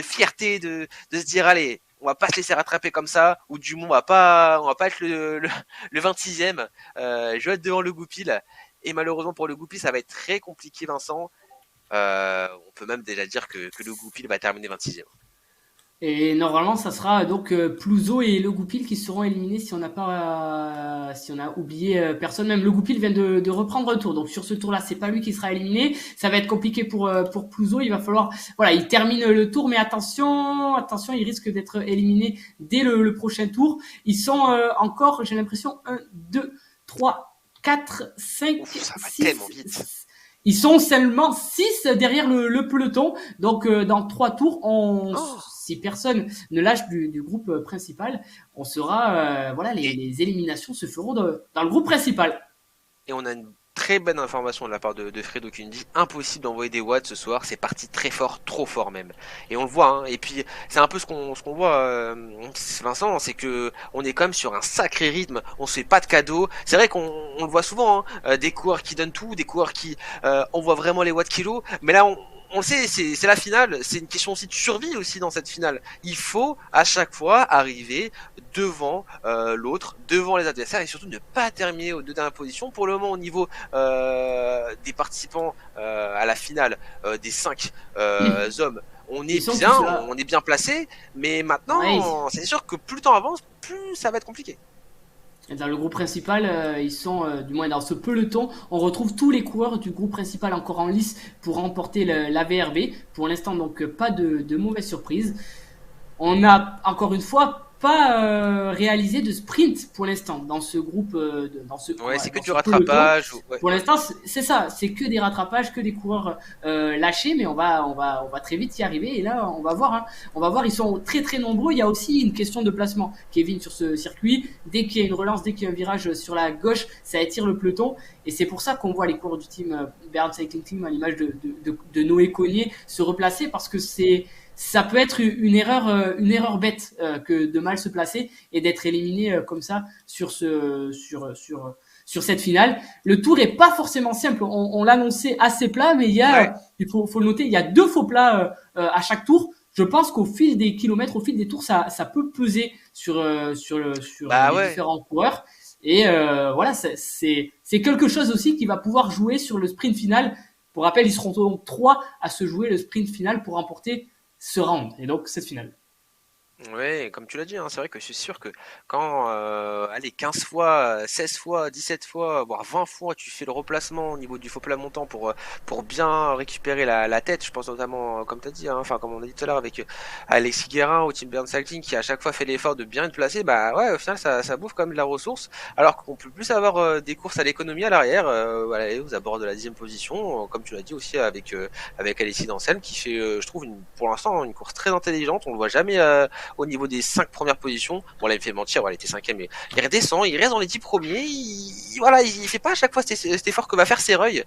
fierté, de se dire allez, on va pas se laisser rattraper comme ça, ou du moins on va pas être le 26e. Je vais être devant le Goupil et malheureusement pour le Goupil ça va être très compliqué, Vincent. On peut même déjà dire que le Goupil va terminer 26e. Et normalement, ça sera donc Plouzo et le Goupil qui seront éliminés si on a oublié personne. Même le Goupil vient de reprendre un tour. Donc sur ce tour-là, c'est pas lui qui sera éliminé. Ça va être compliqué pour Plouzo. Il va falloir, il termine le tour, mais attention, il risque d'être éliminé dès le prochain tour. Ils sont encore, j'ai l'impression, 1, 2, 3, 4, 5, ça va 6, tellement vite. Ils sont seulement 6 derrière le peloton. Donc, dans 3 tours, si personne ne lâche du groupe principal, on sera, les éliminations se feront dans le groupe principal. Et on a une très bonne information de la part de Fredo qui nous dit impossible d'envoyer des watts ce soir, c'est parti très fort, trop fort même. Et on le voit, et puis c'est un peu ce qu'on voit, Vincent, c'est que on est quand même sur un sacré rythme, on se fait pas de cadeaux. C'est vrai qu'on le voit souvent, des coureurs qui donnent tout, des coureurs qui envoient vraiment les watts kilos, mais là on on le sait, c'est la finale, c'est une question aussi de survie aussi dans cette finale. Il faut à chaque fois arriver devant l'autre, devant les adversaires et surtout ne pas terminer aux 2 dernières positions. Pour le moment, au niveau des participants à la finale, des 5 hommes, on est bien placé, mais maintenant, c'est sûr que plus le temps avance, plus ça va être compliqué. Dans le groupe principal, ils sont, du moins dans ce peloton, on retrouve tous les coureurs du groupe principal encore en lice pour remporter la VRB. Pour l'instant, donc, pas de mauvaise surprise. On n'a, encore une fois, pas réalisé de sprint pour l'instant dans ce groupe. C'est que du rattrapage. Pour l'instant, c'est ça, c'est que des rattrapages, que des coureurs lâchés, mais on va très vite y arriver. Et là, on va voir. Hein. On va voir, ils sont très très nombreux. Il y a aussi une question de placement. Kevin sur ce circuit, dès qu'il y a une relance, dès qu'il y a un virage sur la gauche, ça étire le peloton. Et c'est pour ça qu'on voit les coureurs du team Bern Cycling Team à l'image de Noé Cognier se replacer parce que ça peut être une erreur bête que de mal se placer et d'être éliminé comme ça sur cette finale. Le tour est pas forcément simple. On l'annonçait assez plat, mais il faut le noter, il y a 2 faux plats à chaque tour. Je pense qu'au fil des kilomètres, au fil des tours, ça peut peser sur les différents coureurs. Et voilà, c'est quelque chose aussi qui va pouvoir jouer sur le sprint final. Pour rappel, ils seront donc 3 à se jouer le sprint final pour remporter ce round et donc cette finale. Ouais, comme tu l'as dit, hein, c'est vrai que je suis sûr que quand 15 fois, 16 fois, 17 fois, voire 20 fois tu fais le replacement au niveau du faux plat montant pour bien récupérer la tête, je pense notamment comme tu as dit, hein, enfin comme on a dit tout à l'heure avec Alexis Guérin au team Bern Cycling qui à chaque fois fait l'effort de bien être placé, bah ouais au final ça bouffe quand même de la ressource, alors qu'on peut plus avoir des courses à l'économie à l'arrière, aux abords de la 10e position, comme tu l'as dit aussi avec Alexis Danselme qui fait je trouve pour l'instant une course très intelligente, on le voit jamais au niveau des 5 premières positions. Bon là il me fait mentir, il était 5ème, mais il redescend, il reste dans les 10 premiers, il fait pas à chaque fois cet effort que va faire Serreuil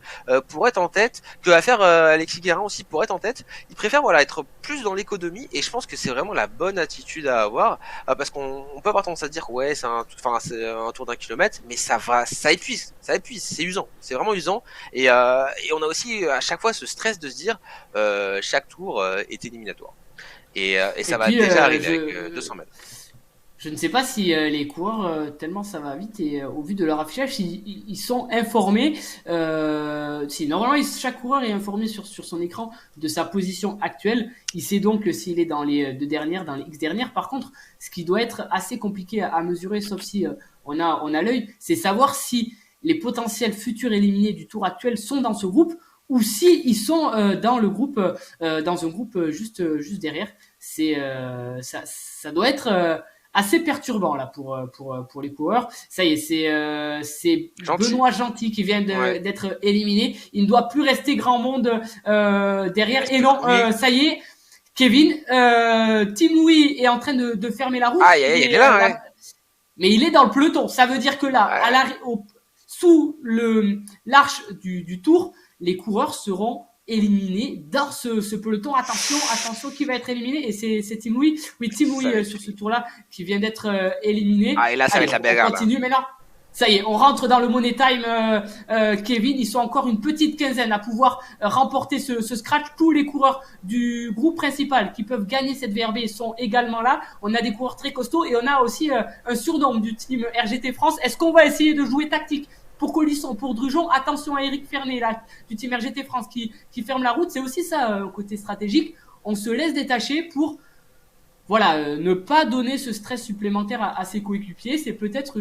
pour être en tête, que va faire Alexis Guérin aussi pour être en tête. Il préfère être plus dans l'économie et je pense que c'est vraiment la bonne attitude à avoir parce qu'on peut avoir tendance à dire ouais c'est un tour d'1 kilomètre, mais ça épuise, c'est usant, c'est vraiment usant et on a aussi à chaque fois ce stress de se dire chaque tour est éliminatoire. Et ça va déjà arriver avec 200 mètres. Je ne sais pas si les coureurs, tellement ça va vite et au vu de leur affichage, ils sont informés. Normalement, chaque coureur est informé sur son écran de sa position actuelle. Il sait donc s'il est dans les 2 dernières, dans les X dernières. Par contre, ce qui doit être assez compliqué à mesurer, sauf si on a l'œil, c'est savoir si les potentiels futurs éliminés du tour actuel sont dans ce groupe ou si ils sont dans le groupe, dans un groupe juste derrière. Ça doit être assez perturbant là pour les coureurs. Ça y est, c'est Benoît Gentil qui vient d'être éliminé. Il ne doit plus rester grand monde derrière. Et non, ça y est, Kevin, Tim Louis est en train de fermer la route. Ah, il est là, mais il est dans le peloton. Ça veut dire que là, sous l'arche du tour, les coureurs seront éliminés dans ce peloton. Attention qui va être éliminé et c'est Tim Louis. Oui, Tim Louis sur ce tour-là qui vient d'être éliminé. Ah et là ça va être la bagarre. On continue mais là. Ça y est, on rentre dans le money time, Kevin. Ils sont encore une petite quinzaine à pouvoir remporter ce scratch. Tous les coureurs du groupe principal qui peuvent gagner cette VRB sont également là. On a des coureurs très costauds et on a aussi un surnombre du team RGT France. Est-ce qu'on va essayer de jouer tactique pour Colisson, pour Drujon? Attention à Eric Fernet là, du team RGT France qui ferme la route. C'est aussi ça, côté stratégique. On se laisse détacher pour ne pas donner ce stress supplémentaire à ses coéquipiers. C'est peut-être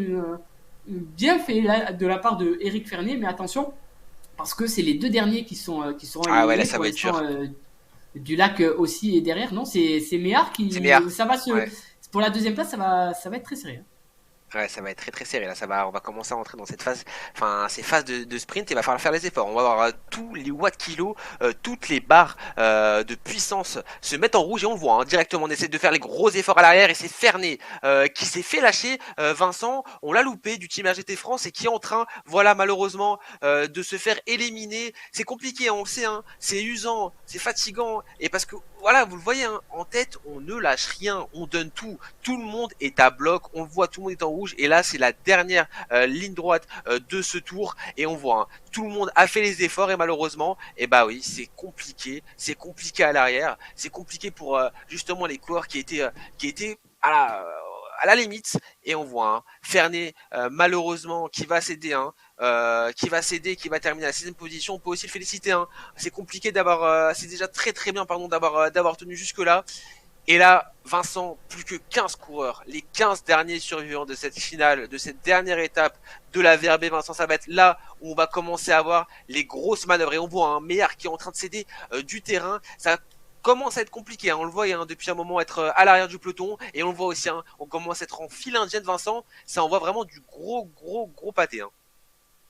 bien fait là, de la part de Eric Fernet, mais attention parce que c'est les 2 derniers qui seront éliminés. Là ça va être dur. Du lac aussi est derrière. Non, c'est Méhard qui. C'est Méhard. Ça va pour la 2e place, ça va être très sérieux. Ouais, ça va être très très serré là, on va commencer à entrer dans cette phase, ces phases de sprint et il va falloir faire les efforts. On va avoir tous les watts kilos, toutes les barres de puissance se mettre en rouge et on le voit directement, on essaie de faire les gros efforts à l'arrière et c'est Fernet qui s'est fait lâcher. Vincent, on l'a loupé du team RGT France et qui est en train, malheureusement, de se faire éliminer. C'est compliqué, on le sait, c'est usant, c'est fatigant et parce que vous le voyez, en tête, on ne lâche rien, on donne tout le monde est à bloc, on le voit, tout le monde est en rouge. rouge. Et là, c'est la dernière ligne droite de ce tour. Et on voit, hein, tout le monde a fait les efforts et malheureusement, et bah oui, c'est compliqué. C'est compliqué à l'arrière. C'est compliqué pour justement les coureurs qui étaient à la limite. Et on voit, hein, Ferney malheureusement qui va céder, hein, qui va terminer à la 6e position. On peut aussi le féliciter, hein. C'est compliqué c'est déjà très très bien pardon d'avoir tenu jusque là. Et là, Vincent, plus que 15 coureurs, les 15 derniers survivants de cette finale, de cette dernière étape de la VRB, Vincent, ça va être là où on va commencer à voir les grosses manœuvres. Et on voit un Meillard qui est en train de céder du terrain. Ça commence à être compliqué, hein. On le voit, hein, depuis un moment être à l'arrière du peloton. Et on le voit aussi, hein, on commence à être en file indienne, Vincent. Ça envoie vraiment du gros pâté, hein.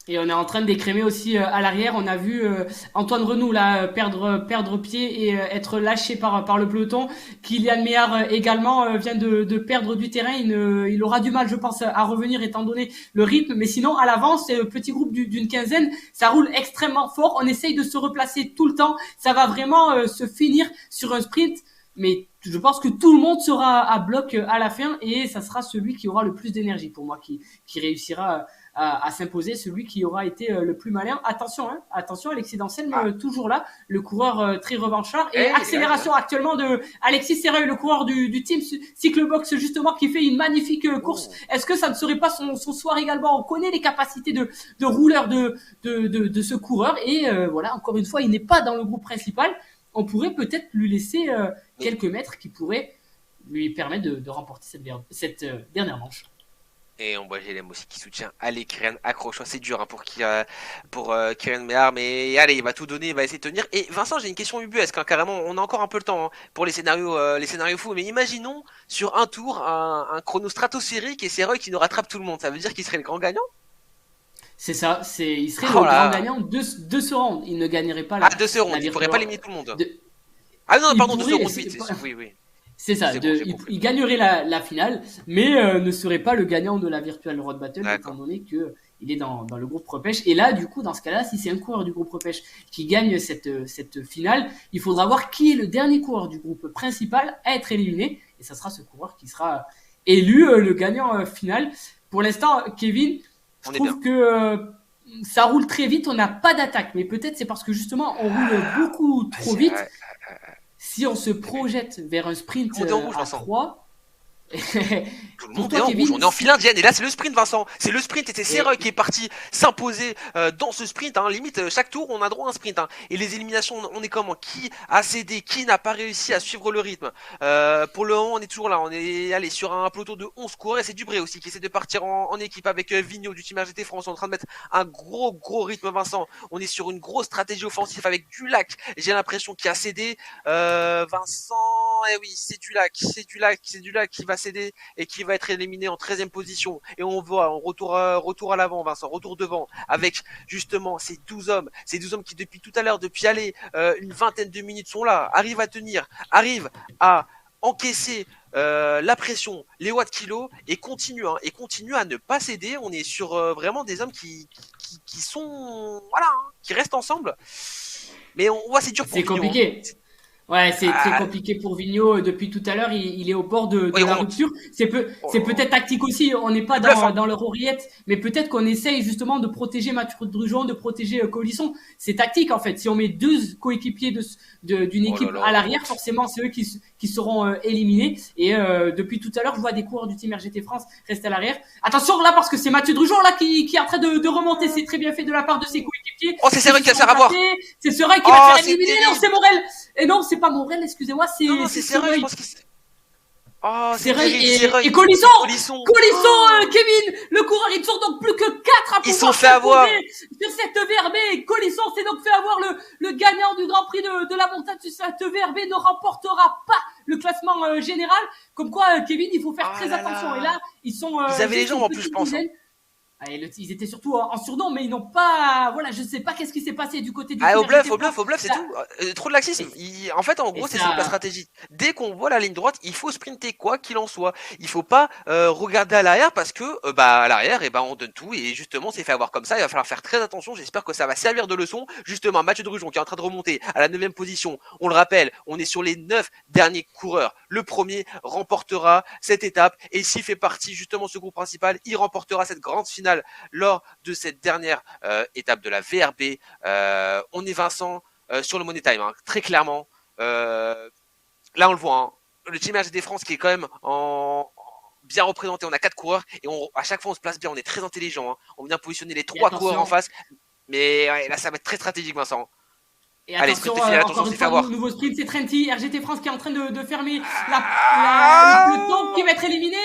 Et on est en train de d'écrémer aussi à l'arrière. On a vu Antoine Renoux là perdre pied et être lâché par le peloton. Kylian Meillard également vient de perdre du terrain. Il aura du mal, je pense, à revenir étant donné le rythme. Mais sinon, à l'avance, c'est le petit groupe d'une quinzaine. Ça roule extrêmement fort. On essaye de se replacer tout le temps. Ça va vraiment se finir sur un sprint. Mais je pense que tout le monde sera à bloc à la fin et ça sera celui qui aura le plus d'énergie pour moi qui réussira à s'imposer, celui qui aura été le plus malin. Attention, hein, attention, Alexis Danselme toujours là, le coureur très revanchard et accélération actuellement de Alexis Serreuil, le coureur du team Cyclebox justement qui fait une magnifique course. Est-ce que ça ne serait pas son soir également? On connaît les capacités de rouleur de ce coureur et voilà, encore une fois, il n'est pas dans le groupe principal. On pourrait peut-être lui laisser quelques mètres qui pourraient lui permettre de remporter cette dernière manche. Et on voit GLM aussi qui soutient. Allez, Kylian, accroche-toi, c'est dur, hein, pour Kylian Meillard, mais allez, il va tout donner, il va essayer de tenir. Et Vincent, j'ai une question ubuesque, hein, carrément, on a encore un peu le temps, hein, pour les scénarios fous, mais imaginons sur un tour un chrono stratosphérique et c'est Roy qui nous rattrape tout le monde. Ça veut dire qu'il serait le grand gagnant? C'est ça, il serait le grand gagnant de ce round. Il ne gagnerait pas la. Ah, de ce round, il pourrait pas éliminer tout le monde. Ah non, pardon, de ce round, oui. C'est ça, il gagnerait la finale, mais ne serait pas le gagnant de la Virtual Road Battle, étant donné qu'il est dans le groupe Repêche. Et là, du coup, dans ce cas-là, si c'est un coureur du groupe Repêche qui gagne cette finale, il faudra voir qui est le dernier coureur du groupe principal à être éliminé. Et ça sera ce coureur qui sera élu le gagnant final. Pour l'instant, Kevin, je trouve que ça roule très vite, on n'a pas d'attaque. Mais peut-être c'est parce que justement, on roule beaucoup trop vite. Si on se projette vers un sprint à 3, tout le monde est en rouge, on est en file indienne et là c'est le sprint, Vincent, c'est le sprint et c'est Serreuil qui est parti s'imposer dans ce sprint, hein. Limite chaque tour on a droit à un sprint, hein. Et les éliminations, on est comment? Qui a cédé? Qui n'a pas réussi à suivre le rythme? Pour le moment on est toujours là, on est allé sur un peloton de 11 coureurs et c'est Dubré aussi qui essaie de partir en équipe avec Vigneault du team RGT France. On est en train de mettre un gros rythme, Vincent, on est sur une grosse stratégie offensive avec Dulac, j'ai l'impression, qui a cédé, Vincent, oui, c'est Dulac qui va céder et qui va être éliminé en 13e position. Et on voit en retour à l'avant, Vincent, retour devant, avec justement ces 12 hommes qui depuis tout à l'heure, depuis une vingtaine de minutes sont là, arrivent à tenir, arrivent à encaisser la pression, les watts kilos et continuent à ne pas céder. On est sur vraiment des hommes qui sont qui restent ensemble. Mais on voit, c'est dur pour Vigneault. C'est compliqué. Ouais, c'est très compliqué pour Vigneault. Depuis tout à l'heure, il est au bord de la rupture. C'est peut-être tactique aussi. On n'est pas dans leur oreillette, mais peut-être qu'on essaye justement de protéger Mathieu Drujon, de protéger Colisson. C'est tactique en fait. Si on met deux coéquipiers d'une équipe à l'arrière, forcément c'est eux qui seront éliminés. Et depuis tout à l'heure, je vois des coureurs du team RGT France rester à l'arrière. Attention là, parce que c'est Mathieu Drujon là qui est en train de remonter. C'est très bien fait de la part de ses coéquipiers. Oh, c'est Serreuil qui va se faire avoir. C'est Serreuil qui va se faire éliminer. Non, c'est Morel. Et non, c'est pas Morel, excusez-moi, c'est Serreuil, je pense que c'est... Oh, c'est et Colisson, Kevin, le coureur, il tourne donc plus que 4 à pouvoir. Ils sont fait avoir sur cette VRB. Colisson s'est donc fait avoir le gagnant du Grand Prix de la montagne sur cette VRB ne remportera pas le classement général. Comme quoi, Kevin, il faut faire très attention. Et là, ils avaient les jambes en plus, je pense. Ils étaient surtout en surnom, mais ils n'ont pas. Voilà, je sais pas qu'est-ce qui s'est passé du côté du Ah, Team au bluff, RGT. c'est tout. Trop de laxisme. En fait, en gros, c'est ça la Ça, stratégie. Dès qu'on voit la ligne droite, il faut sprinter quoi qu'il en soit. Il faut pas regarder à l'arrière parce que à l'arrière, on donne tout et justement, c'est fait avoir comme ça. Il va falloir faire très attention. J'espère que ça va servir de leçon. Justement, Mathieu Drujon qui est en train de remonter à la 9e position. On le rappelle, on est sur les 9 derniers coureurs. Le premier remportera cette étape et s'il fait partie justement de ce groupe principal, il remportera cette grande finale lors de cette dernière étape de la VRB. On est Vincent sur le Money Time, hein, très clairement. Là, on le voit, hein, le Team RGT France qui est quand même bien représenté. On a 4 coureurs et à chaque fois on se place bien. On est très intelligent. Hein. On vient positionner les 3 coureurs en face. Mais ouais, là, ça va être très stratégique, Vincent. Et allez, attention, attention, c'est fait avoir. Nouveau sprint, c'est Trenty, RGT France qui est en train de fermer le peloton qui va être éliminé.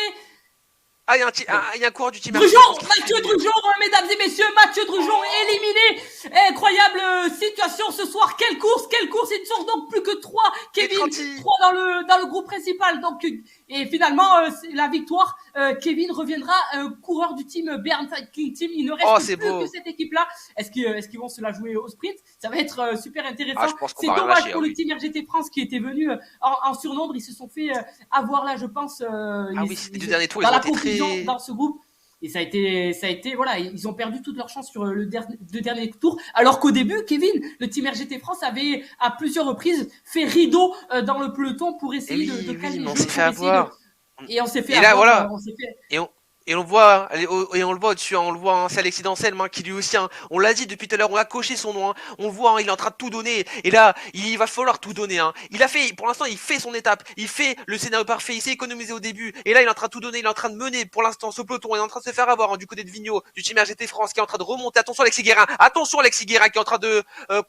Ah, il y a un coureur du Team Drujon, Mathieu Drujon, mesdames et messieurs, Mathieu Drujon éliminé. Incroyable situation ce soir. Quelle course. Ils ne sont donc plus que 3. Kevin, 3 dans le groupe principal. Donc, et finalement, la victoire, Kevin reviendra coureur du team Bern Cycling Team. Il ne reste plus que cette équipe-là. Est-ce qu'ils vont se la jouer au sprint? Ça va être super intéressant. C'est dommage pour le team RGT France qui était venu en surnombre. Ils se sont fait avoir là, je pense, les 2 derniers tours, dans ils ont la été confusion dans ce groupe. Et ça a été, voilà, ils ont perdu toutes leurs chances sur le deux derniers tours. Alors qu'au début, Kevin, le team RGT France avait à plusieurs reprises fait rideau dans le peloton pour essayer de calmer le jeu. On s'est fait avoir. Et on s'est fait avoir. Là, voilà. Et on le voit, au-dessus, on le voit, c'est Alexis Danselme, hein, qui lui aussi, hein, on l'a dit depuis tout à l'heure, on a coché son nom, hein, on le voit, hein, il est en train de tout donner, et là, il va falloir tout donner, hein. Pour l'instant, il fait son étape, il fait le scénario parfait, il s'est économisé au début, et là, il est en train de tout donner, il est en train de mener, pour l'instant, ce peloton, il est en train de se faire avoir, hein, du côté de Vigneault, du team RGT France, qui est en train de remonter, attention Alexis Guérin qui est en train de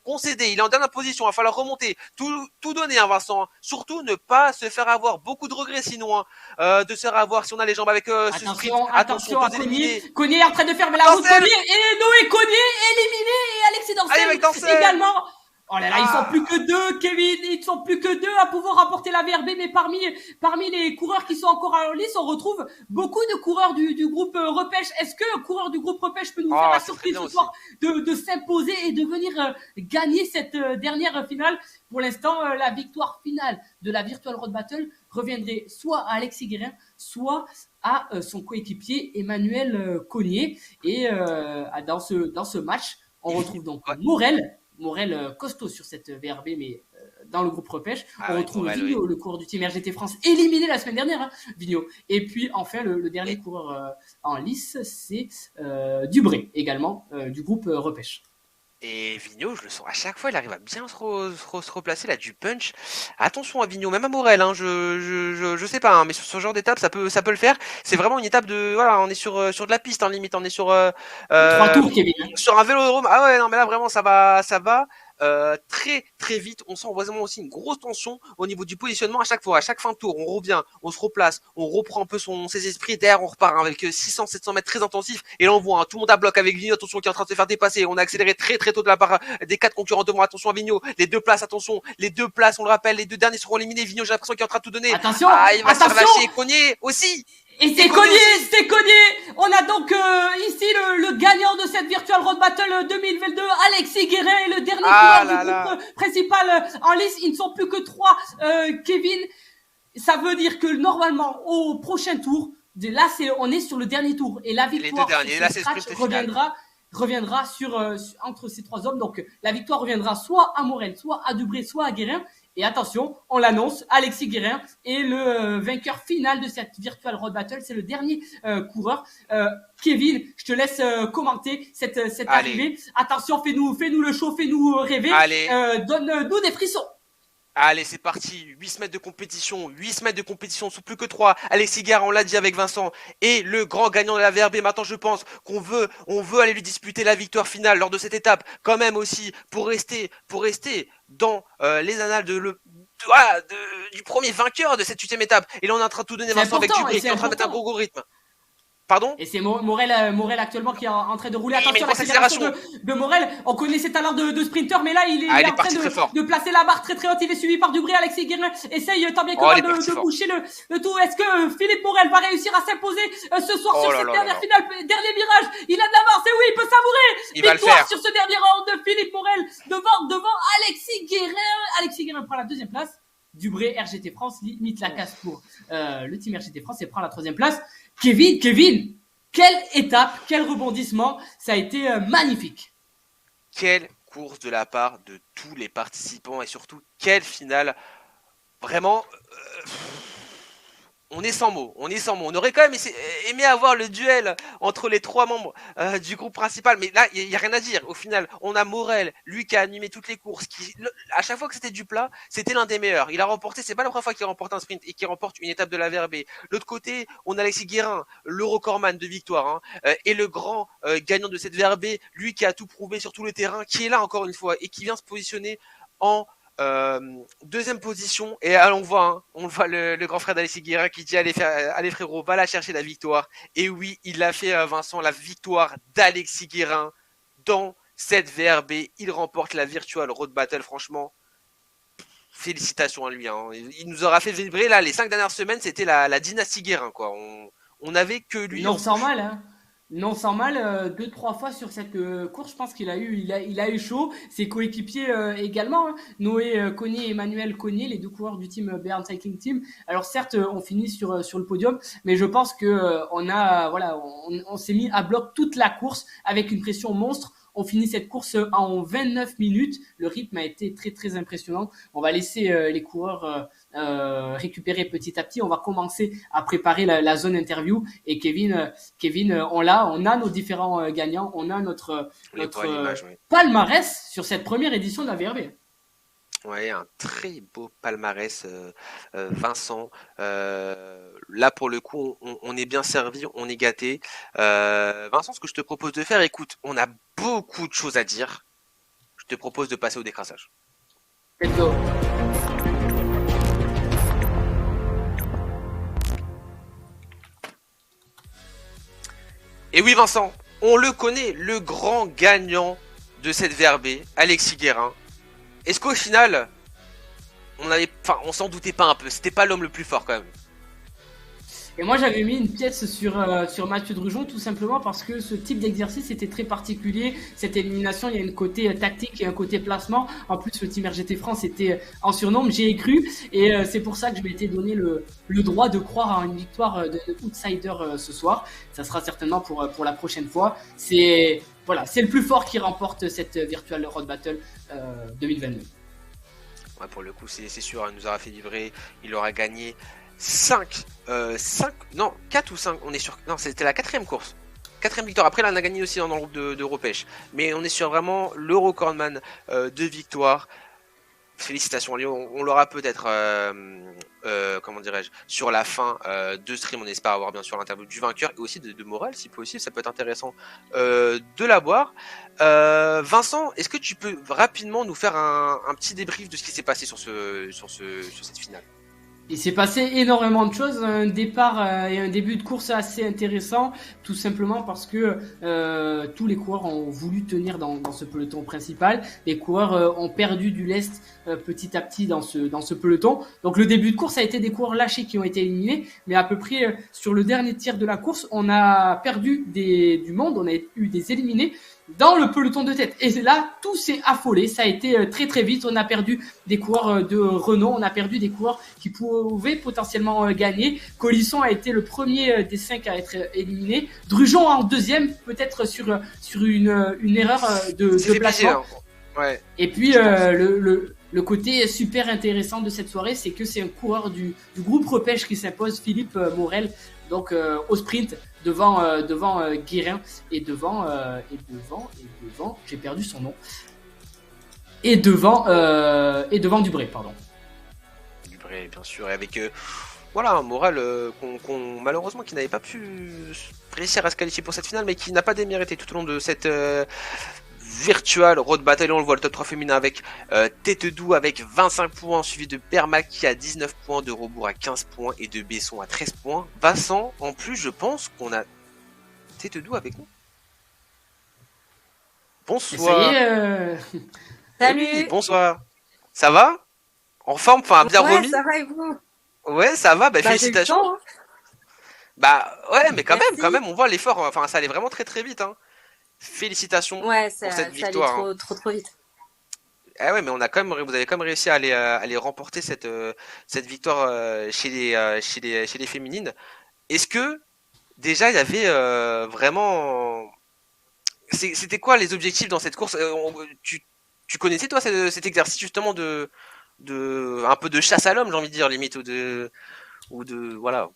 concéder, il est en dernière position, il va falloir remonter, tout donner, hein, Vincent, surtout ne pas se faire avoir, beaucoup de regrets sinon, hein, de se faire avoir si on a les jambes avec ce sprint, attention à Cognier est en train de faire la route. Cognier et Noé Cognier éliminé et Alexis Danselme également. Oh là là, ils sont plus que 2, Kevin. Ils sont plus que 2 à pouvoir remporter la VRB. Mais parmi les coureurs qui sont encore en lice, on retrouve beaucoup de coureurs du groupe Repêche. Est-ce que le coureur du groupe Repêche peut nous faire la surprise ce soir de s'imposer et de venir gagner cette dernière finale? Pour l'instant, la victoire finale de la Virtual Road Battle reviendrait soit à Alexis Guérin, soit à son coéquipier Emmanuel Cognier. Et dans ce match, on retrouve donc Morel costaud sur cette VRB, mais dans le groupe Repêche. On retrouve Vigneault, le coureur du team RGT France, éliminé la semaine dernière, hein, Vigneault. Et puis enfin, le dernier coureur en lice, c'est Dubré, également, du groupe Repêche. Et Vigneault, je le sens à chaque fois, il arrive à bien se replacer, là, du punch. Attention à Vigneault, même à Morel, hein, je sais pas, hein, mais sur ce genre d'étape, ça peut le faire. C'est vraiment une étape voilà, on est sur de la piste, en limite, on est sur 3 tours, Kevin. Sur un vélodrome. Ah ouais, non, mais là, vraiment, ça va. Très très vite, on sent vraiment aussi une grosse tension au niveau du positionnement à chaque fois, à chaque fin de tour, on revient, on se replace, on reprend un peu ses esprits, derrière on repart, hein, avec 600-700 mètres très intensifs, et là on voit, hein, tout le monde à bloc avec Vigneault, attention, qui est en train de se faire dépasser, on a accéléré très très tôt de la part des 4 concurrents devant, attention à Vigneault, les 2 places, attention, les 2 places, on le rappelle, les 2 derniers seront éliminés, Vigneault, j'ai l'impression qu'il est en train de tout donner, attention, il va se faire lâcher, Cognier aussi. Et c'est Cognier. On a donc ici le gagnant de cette Virtual Road Battle 2022, Alexis Guérin, et le dernier coureur du groupe principal en lice. Ils ne sont plus que 3, Kevin. Ça veut dire que normalement, au prochain tour, là on est sur le dernier tour. Et la victoire reviendra entre ces 3 hommes. Donc la victoire reviendra soit à Morel, soit à Dubré, soit à Guérin. Et attention, on l'annonce, Alexis Guérin est le vainqueur final de cette Virtual Road Battle. C'est le dernier coureur. Kevin, je te laisse commenter cette arrivée. Attention, fais-nous le show, fais-nous rêver. Donne-nous des frissons. Allez, c'est parti. 8 mètres de compétition, sous plus que 3. Alexis Guérin, on l'a dit avec Vincent, et le grand gagnant de la VRB. Maintenant, je pense qu'on veut aller lui disputer la victoire finale lors de cette étape, quand même aussi, pour rester dans les annales du premier vainqueur de cette 8e étape. Et là, on est en train de tout donner, Vincent, avec Dubré, qui est en train de mettre un gros rythme. Pardon? Et c'est Morel actuellement qui est en train de rouler. Oui, mais Attention, une l'accélération accélération. de Morel. On connaît ses talents de sprinter, mais là, il Ah, est il en est train parti très fort. de placer la barre très très haute. Il est suivi par Dubré. Alexis Guérin essaye tant bien que Oh, il mal est parti de fort. boucher le tout. Est-ce que Philippe Morel va réussir à s'imposer ce soir Oh sur là cette là dernière là. finale? Dernier virage. Il a de l'avance. Et oui, il peut savourer. Il va le Victoire faire. sur ce dernier round de Philippe Morel devant Alexis Guérin. Alexis Guérin prend la deuxième place. Dubré, RGT France, limite la casse pour le team RGT France et prend la troisième place. Kevin, quelle étape, quel rebondissement, ça a été magnifique. Quelle course de la part de tous les participants et surtout quelle finale. Vraiment, on est sans mots. On aurait quand même aimé avoir le duel entre les trois membres du groupe principal, mais là, il y a rien à dire. Au final, on a Morel, lui qui a animé toutes les courses, à chaque fois que c'était du plat, c'était l'un des meilleurs. Il a remporté, c'est pas la première fois qu'il remporte un sprint et qu'il remporte une étape de la VRB. L'autre côté, on a Alexis Guérin, le recordman de victoire, et le grand gagnant de cette VRB, lui qui a tout prouvé sur tout le terrain, qui est là encore une fois et qui vient se positionner en deuxième position. Et là, on voit le grand frère d'Alexis Guérin qui dit allez frérot, va la chercher la victoire. Et oui, il l'a fait, Vincent, la victoire d'Alexis Guérin dans cette VRB. Il remporte la Virtual Road Battle. Franchement, félicitations à lui. Il nous aura fait vibrer là les 5 dernières semaines. C'était la dynastie Guérin, quoi. On n'avait que lui. Non, sans mal, hein. Non, sans mal, 2-3 fois sur cette course, je pense qu'il a eu chaud. Ses coéquipiers également, hein. Noé Cognier et Emmanuel Cognier, les deux coureurs du team Béarn Cycling Team. Alors certes, on finit sur le podium, mais je pense que on s'est mis à bloc toute la course avec une pression monstre. On finit cette course en 29 minutes. Le rythme a été très très impressionnant. On va laisser les coureurs récupérer petit à petit. On va commencer à préparer la zone interview. Et Kevin, on a nos différents gagnants. On a notre palmarès sur cette première édition de la VRB. Ouais, un très beau palmarès, Vincent. Là, pour le coup, on est bien servi, on est gâté. Vincent, ce que je te propose de faire, écoute, on a beaucoup de choses à dire. Je te propose de passer au décrassage. Let's go. Et oui, Vincent, on le connaît, le grand gagnant de cette VRB, Alexis Guérin. Est-ce qu'au final, on s'en doutait pas un peu, c'était pas l'homme le plus fort quand même. Et moi j'avais mis une pièce sur Mathieu Drujon tout simplement parce que ce type d'exercice était très particulier. Cette élimination, il y a un côté tactique et un côté placement. En plus le team RGT France était en surnombre, j'y ai cru. Et c'est pour ça que je m'étais donné le droit de croire à une victoire de outsider ce soir. Ça sera certainement pour la prochaine fois. C'est le plus fort qui remporte cette Virtual Road Battle 2022. Ouais, pour le coup c'est sûr, il nous aura fait vibrer, il aura gagné 4 ou 5, on est sur, non c'était la quatrième course, quatrième victoire, après là on a gagné aussi dans le groupe de repêche, mais on est sur vraiment le recordman de victoire. Félicitations à lui, on l'aura peut-être sur la fin de stream, on espère avoir bien sûr l'interview du vainqueur et aussi de Morel si possible, ça peut être intéressant de l'avoir. Vincent, est-ce que tu peux rapidement nous faire un petit débrief de ce qui s'est passé sur cette finale? Il s'est passé énormément de choses, un départ et un début de course assez intéressant, tout simplement parce que tous les coureurs ont voulu tenir dans ce peloton principal. Les coureurs ont perdu du lest petit à petit dans ce peloton. Donc le début de course a été des coureurs lâchés qui ont été éliminés, mais à peu près sur le dernier tiers de la course, on a perdu du monde, on a eu des éliminés dans le peloton de tête. Et là, tout s'est affolé. Ça a été très très vite. On a perdu des coureurs de renom. On a perdu des coureurs qui pouvaient potentiellement gagner. Colisson a été le premier des 5 à être éliminé. Drujon en deuxième, peut-être sur une erreur de placement. Ouais. Et puis le côté super intéressant de cette soirée, c'est que c'est un coureur du groupe Repêche qui s'impose, Philippe Morel, donc au sprint devant Guérin et devant j'ai perdu son nom, et devant Dubré, pardon. Dubré, bien sûr, et avec un Morel malheureusement qui n'avait pas pu réussir à se qualifier pour cette finale, mais qui n'a pas démérité tout au long de cette Virtual Road Battle. On le voit, le top 3 féminin avec Tétedou avec 25 points, suivi de Permaki à 19 points, de Robourg à 15 points et de Besson à 13 points. Vincent, en plus, je pense qu'on a Tête doux avec nous. Et ça y Bonsoir. est, Oui, Salut. bonsoir. Ça va? En forme, enfin bien Ouais, remis? ça va et vous? Ouais, ça va, bah Bah, j'ai eu le félicitations. temps, hein. Bah ouais, mais quand Merci. même, on voit l'effort, enfin ça allait vraiment très très vite, hein. Félicitations Ouais, pour cette ça allait victoire, hein. trop vite. Ah ouais, mais vous avez quand même réussi à aller remporter cette victoire chez les féminines. Est-ce que déjà il y avait vraiment, c'était quoi les objectifs dans cette course? Tu connaissais toi cet exercice justement de un peu de chasse à l'homme, j'ai envie de dire limite ou de voilà.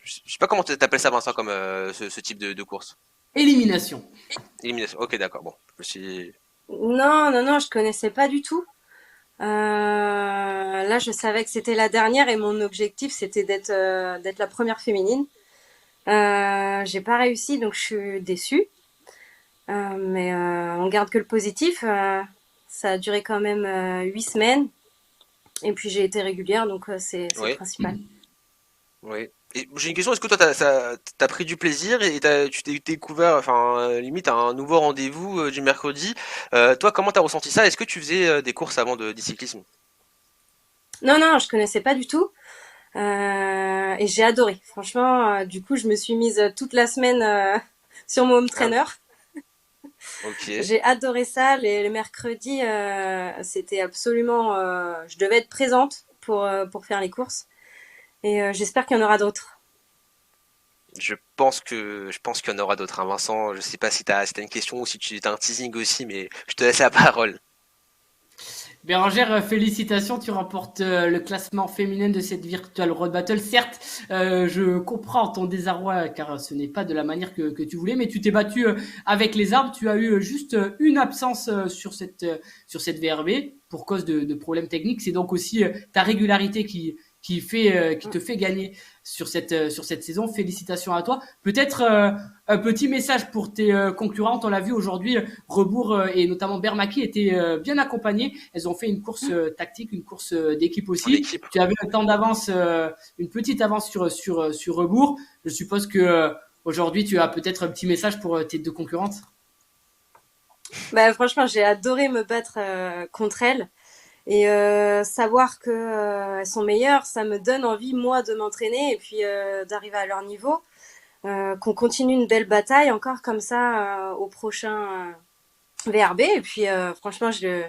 Je sais pas comment t'appelles ça, Vincent, comme ce type de course. élimination. Élimination. Ok, d'accord. Bon, je me suis. Non, je connaissais pas du tout. Là, je savais que c'était la dernière et mon objectif, c'était d'être la première féminine. J'ai pas réussi, donc je suis déçue. Mais on garde que le positif. Ça a duré quand même 8 semaines. Et puis j'ai été régulière, donc c'est le Oui, principal. oui. Et j'ai une question. Est-ce que toi, t'as pris du plaisir et tu t'es découvert, enfin, limite, un nouveau rendez-vous du mercredi. Toi, comment t'as ressenti ça? Est-ce que tu faisais des courses avant du cyclisme? Non, je connaissais pas du tout. Et j'ai adoré. Franchement, du coup, je me suis mise toute la semaine sur mon home Ah, trainer. ok. J'ai adoré ça. Les mercredis, c'était absolument. Je devais être présente pour faire les courses. Et j'espère qu'il y en aura d'autres. Je pense qu'il y en aura d'autres, hein, Vincent. Je sais pas si t'as une question ou si tu as un teasing aussi, mais je te laisse la parole. Bérangère, félicitations, tu remportes le classement féminin de cette Virtual Road Battle. Certes, je comprends ton désarroi car ce n'est pas de la manière que tu voulais, mais tu t'es battu avec les arbres. Tu as eu juste une absence sur cette VRB pour cause de problèmes techniques. C'est donc aussi ta régularité qui te fait gagner sur cette saison. Félicitations à toi. Peut-être un petit message pour tes concurrentes. On l'a vu aujourd'hui, Rebours et notamment Bermaki étaient bien accompagnés. Elles ont fait une course tactique, une course d'équipe En aussi. équipe. Tu avais un temps d'avance, une petite avance sur Rebours. Je suppose que aujourd'hui, tu as peut-être un petit message pour tes deux concurrentes. Bah, franchement, j'ai adoré me battre contre elles. Et savoir que elles sont meilleures, ça me donne envie, moi, de m'entraîner et puis d'arriver à leur niveau. Qu'on continue une belle bataille encore comme ça au prochain VRB. Et puis, franchement, je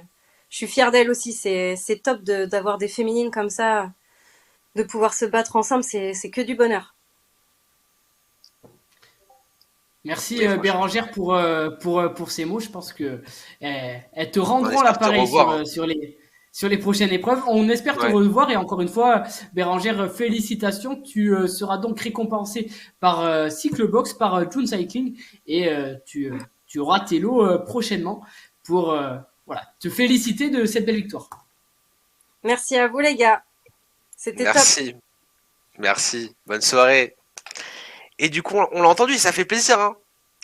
suis fière d'elle aussi. C'est top d'avoir des féminines comme ça, de pouvoir se battre ensemble. C'est que du bonheur. Merci Oui, franchement. Bérangère pour ces mots. Je pense que elles te On rendront espère te l'appareil revoir, hein. sur les prochaines épreuves. On espère te Ouais. revoir et encore une fois, Bérangère, félicitations. Tu seras donc récompensé par Cyclebox, par June Cycling et tu auras tes lots prochainement pour voilà, te féliciter de cette belle victoire. Merci à vous, les gars. C'était top. Merci. Merci. Bonne soirée. Et du coup, on l'a entendu, ça fait plaisir, hein.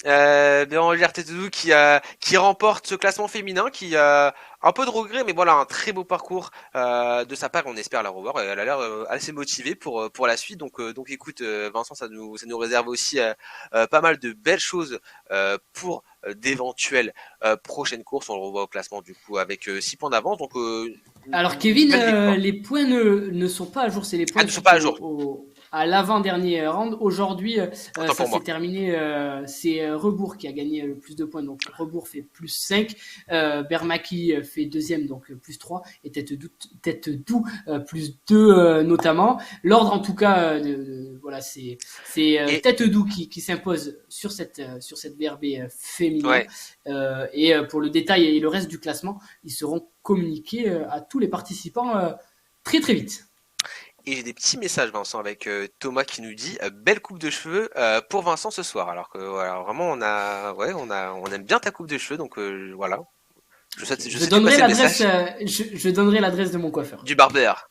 Bérangère Tetoudou qui remporte ce classement féminin, qui a un peu de regret, mais voilà, un très beau parcours de sa part. On espère la revoir. Elle a l'air assez motivée pour la suite. Donc écoute, Vincent, ça nous réserve aussi pas mal de belles choses pour d'éventuelles prochaines courses. On le revoit au classement du coup avec 6 points d'avance. Donc Alors une Kevin, belle victoire. les points ne sont pas à jour, c'est les Ah, points ne sont suite pas à jour. à l'avant-dernier round. Aujourd'hui, Autant ça pour s'est moi. terminé, c'est Rebours qui a gagné le plus de points, donc Rebours fait plus 5, Bermaki fait deuxième, donc plus 3, et Tête Doux plus 2 notamment. L'ordre en tout cas, voilà, c'est Et Tête Doux qui s'impose sur cette VRB féminin. ouais. Et pour le détail et le reste du classement, ils seront communiqués à tous les participants très très vite. Et j'ai des petits messages, Vincent, avec Thomas qui nous dit belle coupe de cheveux pour Vincent ce soir. Alors que voilà, vraiment on aime bien ta coupe de cheveux, donc voilà. Je souhaite Je passer donnerai le l'adresse, message je donnerai l'adresse de mon coiffeur. du barbeur.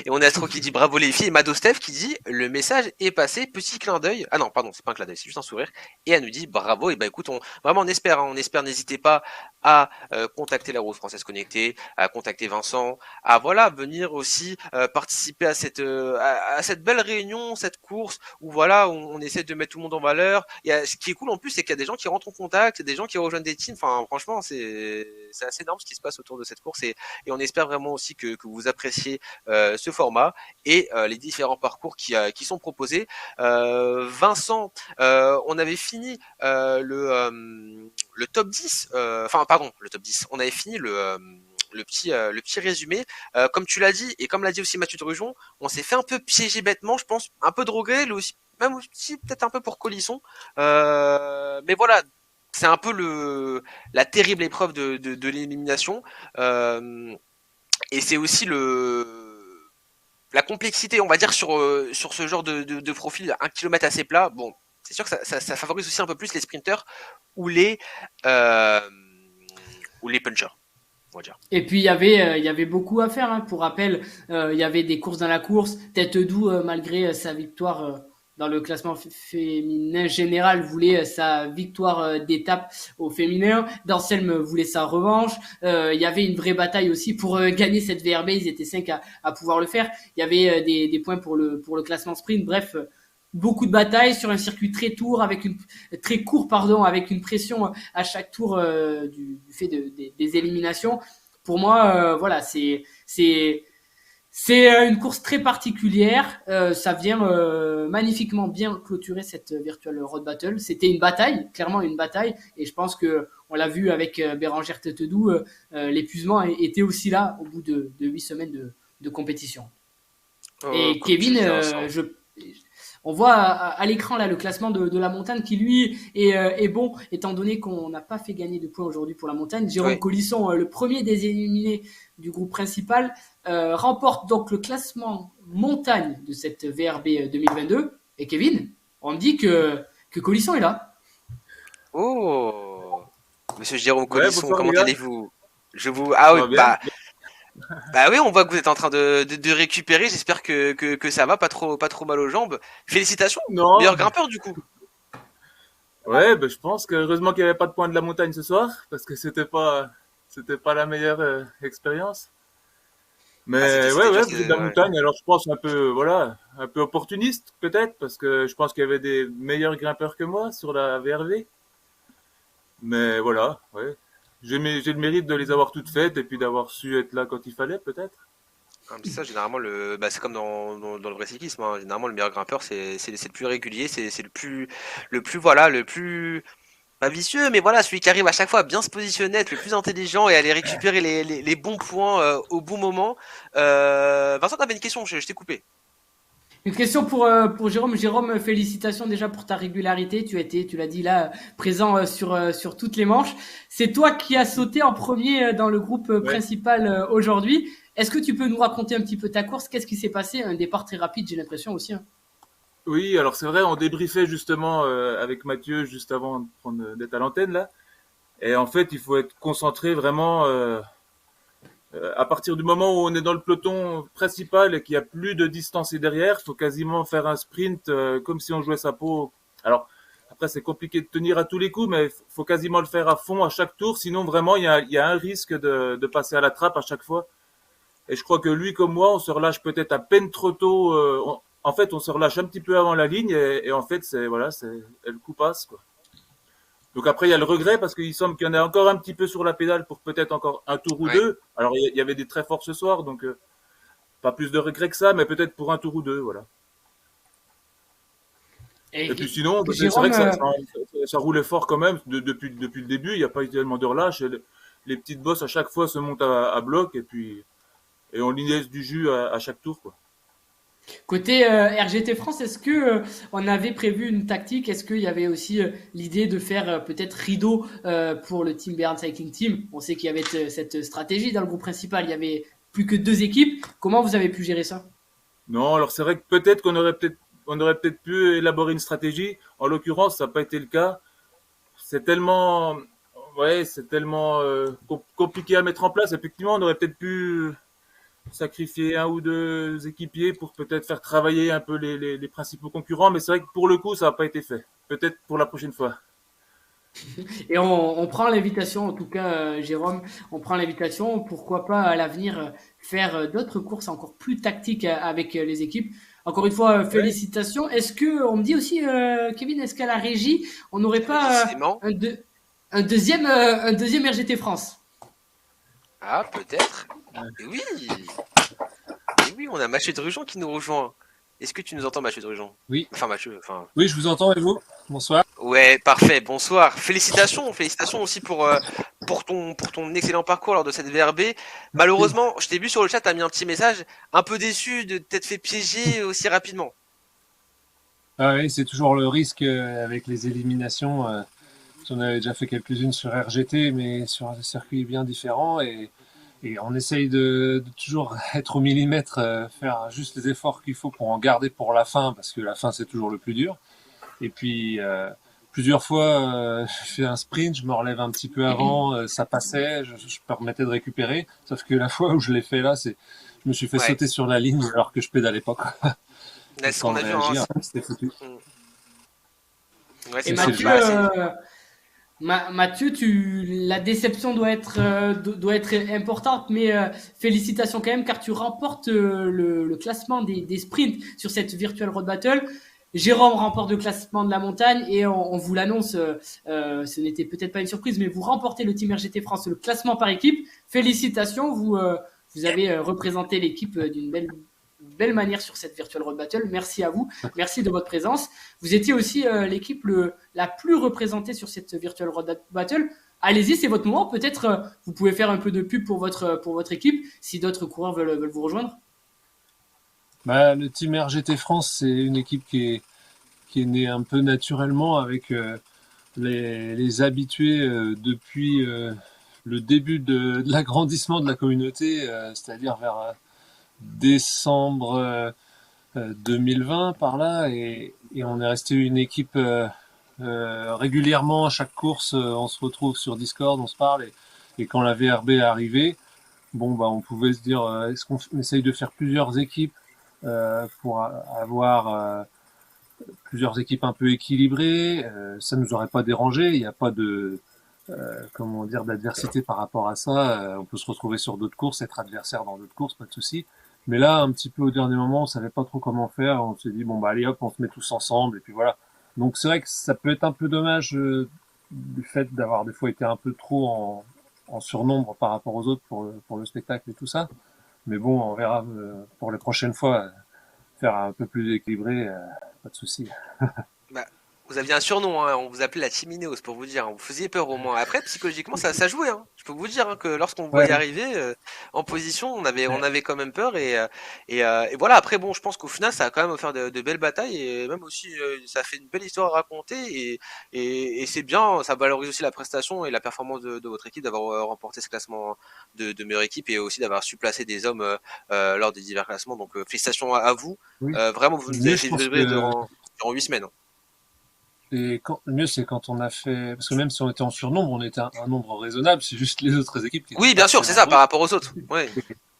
Et on a Astro qui dit bravo les filles, et Mado Steph qui dit le message est passé, petit clin d'œil. Ah non, pardon, c'est pas un clin d'œil, c'est juste un sourire. Et elle nous dit bravo, et bah écoute, vraiment on espère, hein, n'hésitez pas à contacter la Route Française Connectée, à contacter Vincent, à voilà, venir aussi participer à cette belle réunion, cette course, où voilà, on essaie de mettre tout le monde en valeur. Ce qui est cool en plus, c'est qu'il y a des gens qui rentrent en contact, des gens qui rejoignent des teams, enfin franchement, c'est assez énorme ce qui se passe autour de cette course, et on espère vraiment aussi que vous appréciez ce format et les différents parcours qui sont proposés. Vincent, on avait fini le top 10, enfin pardon, le top 10, on avait fini le petit résumé. Comme tu l'as dit, et comme l'a dit aussi Mathieu Drujon, on s'est fait un peu piéger bêtement, je pense, un peu de regret, aussi, même aussi peut-être un peu pour Colisson. Mais voilà, c'est un peu la terrible épreuve de l'élimination. Et c'est aussi la complexité, on va dire, sur ce genre de profil, 1 kilomètre assez plat. Bon, c'est sûr que ça favorise aussi un peu plus les sprinters ou les punchers, on va dire. Et puis il y avait beaucoup à faire, hein. Pour rappel, il y avait des courses dans la course. Tête Doux, malgré sa victoire dans le classement féminin général, voulait sa victoire d'étape au féminin. Danselme voulait sa revanche. Il y avait une vraie bataille aussi pour gagner cette VRB. Ils étaient 5 à pouvoir le faire. Il y avait des points pour le classement sprint. Bref, beaucoup de batailles sur un circuit très court, avec une pression à chaque tour du fait des éliminations. Pour moi, voilà, c'est une course très particulière. Ça vient magnifiquement bien clôturer cette Virtual Road Battle. C'était une bataille, clairement une bataille, et je pense que on l'a vu avec Bérangère Têtedoux, l'épuisement était aussi là au bout de 8 semaines de compétition. Et Kevin, on voit à l'écran là le classement de la montagne qui lui est bon, étant donné qu'on n'a pas fait gagner de points aujourd'hui pour la montagne. Jérôme Colisson, le premier des éliminés du groupe principal, remporte donc le classement montagne de cette VRB 2022. Et Kevin, on me dit que Colisson est là. Oh, Monsieur Jérôme Colisson, bonsoir, comment allez-vous? Ah oui, bah oui, on voit que vous êtes en train de récupérer. J'espère que ça va, pas trop mal aux jambes. Félicitations, meilleur grimpeur du coup. Ouais, je pense que heureusement qu'il n'y avait pas de point de la montagne ce soir, parce que c'était pas la meilleure expérience. Mais de la montagne, alors je pense un peu opportuniste peut-être, parce que je pense qu'il y avait des meilleurs grimpeurs que moi sur la VRV. Mais voilà, ouais. J'ai le mérite de les avoir toutes faites et puis d'avoir su être là quand il fallait, peut-être. C'est ça, généralement, c'est comme dans le vrai cyclisme, hein. Généralement, le meilleur grimpeur, c'est le plus régulier, c'est le plus, pas vicieux, mais voilà, celui qui arrive à chaque fois à bien se positionner, être le plus intelligent et aller récupérer les bons points au bon moment. Vincent, t'avais une question, je t'ai coupé. Une question pour Jérôme. Jérôme, félicitations déjà pour ta régularité. Tu l'as dit là, présent sur toutes les manches. C'est toi qui as sauté en premier dans le groupe principal aujourd'hui. Est-ce que tu peux nous raconter un petit peu ta course? Qu'est-ce qui s'est passé? Un départ très rapide, j'ai l'impression aussi. Hein. Oui, alors c'est vrai, on débriefait justement avec Mathieu juste avant d'être à l'antenne là. Et en fait, il faut être concentré vraiment. À partir du moment où on est dans le peloton principal et qu'il n'y a plus de distance derrière, il faut quasiment faire un sprint comme si on jouait sa peau. Alors, après, c'est compliqué de tenir à tous les coups, mais il faut quasiment le faire à fond à chaque tour. Sinon, vraiment, il y a un risque de passer à la trappe à chaque fois. Et je crois que lui, comme moi, on se relâche peut-être à peine trop tôt. En fait, on se relâche un petit peu avant la ligne et en fait, le coup passe, quoi. Donc après, il y a le regret parce qu'il semble qu'il y en a encore un petit peu sur la pédale pour peut-être encore un tour ou deux. Alors, il y avait des très forts ce soir, donc pas plus de regret que ça, mais peut-être pour un tour ou deux, voilà. Et puis sinon, c'est vrai que ça roulait fort quand même depuis le début. Il n'y a pas eu tellement de relâche. Les petites bosses à chaque fois se montent à bloc et on laisse du jus à chaque tour, quoi. Côté RGT France, est-ce que on avait prévu une tactique? Est-ce qu'il y avait aussi l'idée de faire peut-être rideau pour le Team Bern Cycling Team? On sait qu'il y avait cette stratégie dans le groupe principal. Il y avait plus que 2 équipes. Comment vous avez pu gérer ça? Non, alors c'est vrai que peut-être qu'on aurait peut-être pu élaborer une stratégie. En l'occurrence, ça n'a pas été le cas. C'est tellement, ouais, c'est tellement compliqué à mettre en place. Effectivement, on aurait peut-être pu sacrifier un ou deux équipiers pour peut-être faire travailler un peu les principaux concurrents, mais c'est vrai que pour le coup, ça n'a pas été fait. Peut-être pour la prochaine fois. Et on prend l'invitation, en tout cas, Jérôme, on prend l'invitation. Pourquoi pas à l'avenir faire d'autres courses encore plus tactiques avec les équipes. Encore une fois, Ouais. félicitations. Est-ce que on me dit aussi, Kevin, est-ce qu'à la régie, on n'aurait pas Applaudissements. un deuxième RGT France? Ah, peut-être. Ouais. Et oui. Et oui, on a Mathieu Drujon qui nous rejoint. Est-ce que tu nous entends, Mathieu Drujon? Oui, Enfin, Mathieu, enfin. oui, je vous entends et vous? Bonsoir. Ouais, parfait. Bonsoir. Félicitations aussi pour ton excellent parcours lors de cette VRB. Malheureusement, je t'ai vu sur le chat, t'as mis un petit message, un peu déçu de t'être fait piéger aussi rapidement. Ah oui, c'est toujours le risque avec les éliminations. J'en avais déjà fait quelques-unes sur RGT, mais sur un circuit bien différent. Et on essaye de toujours être au millimètre, faire juste les efforts qu'il faut pour en garder pour la fin, parce que la fin, c'est toujours le plus dur. Et puis, plusieurs fois, je fais un sprint, je me relève un petit peu avant, ça passait, je permettais de récupérer. Sauf que la fois où je l'ai fait là, je me suis fait Ouais. sauter sur la ligne alors que je pédalais pas, quoi. C'est Le ce temps qu'on de a vu, hein. réagir, c'était foutu. Ouais, Et c'est Mais ça. c'est Mathieu, le jeu. Mathieu, la déception doit être importante, mais félicitations quand même car tu remportes le classement des sprints sur cette Virtual Road Battle. Jérôme remporte le classement de la montagne et on vous l'annonce, ce n'était peut-être pas une surprise, mais vous remportez le Team RGT France, le classement par équipe. Félicitations, vous avez représenté l'équipe d'une belle manière sur cette Virtual Road Battle. Merci à vous, merci de votre présence. Vous étiez aussi l'équipe la plus représentée sur cette Virtual Road Battle. Allez-y, c'est votre moment. Peut-être vous pouvez faire un peu de pub pour votre équipe si d'autres coureurs veulent vous rejoindre. Bah, le Team RGT France, c'est une équipe qui est née un peu naturellement avec les habitués depuis le début de l'agrandissement de la communauté, c'est-à-dire vers décembre 2020 par là, et on est resté une équipe régulièrement à chaque course, on se retrouve sur Discord, on se parle, et quand la VRB est arrivée, bon bah on pouvait se dire est-ce qu'on essaye de faire plusieurs équipes pour avoir plusieurs équipes un peu équilibrées, ça nous aurait pas dérangé, il n'y a pas de comment dire d'adversité par rapport à ça, on peut se retrouver sur d'autres courses, être adversaire dans d'autres courses, pas de souci. Mais là, un petit peu au dernier moment, on savait pas trop comment faire, on s'est dit bon bah allez hop, on se met tous ensemble et puis voilà. Donc c'est vrai que ça peut être un peu dommage du fait d'avoir des fois été un peu trop en surnombre par rapport aux autres pour le spectacle et tout ça. Mais bon, on verra pour les prochaines fois faire un peu plus équilibré, pas de souci. Bah, vous aviez un surnom, hein, on vous appelait la Team Ineos pour vous dire, hein, vous faisiez peur au moins. Après, psychologiquement, ça jouait, hein. Je peux vous dire hein, que lorsqu'on vous Ouais, voyait arriver en position, on ouais. avait quand même peur et voilà. Après, bon, je pense qu'au final, ça a quand même offert de belles batailles et même aussi, ça fait une belle histoire à raconter et c'est bien, ça valorise aussi la prestation et la performance de votre équipe d'avoir remporté ce classement de meilleure équipe et aussi d'avoir su placer des hommes lors des divers classements. Donc, félicitations à vous. Oui. Vraiment, vous Le nous avez mieux, fait je pense vibrer que durant 8 semaines. le mieux, c'est quand on a fait, parce que même si on était en surnombre, on était un nombre raisonnable, c'est juste les autres équipes qui n'étaient Oui, pas bien sûr, très c'est ça, par nombreuses. rapport aux autres. Ouais.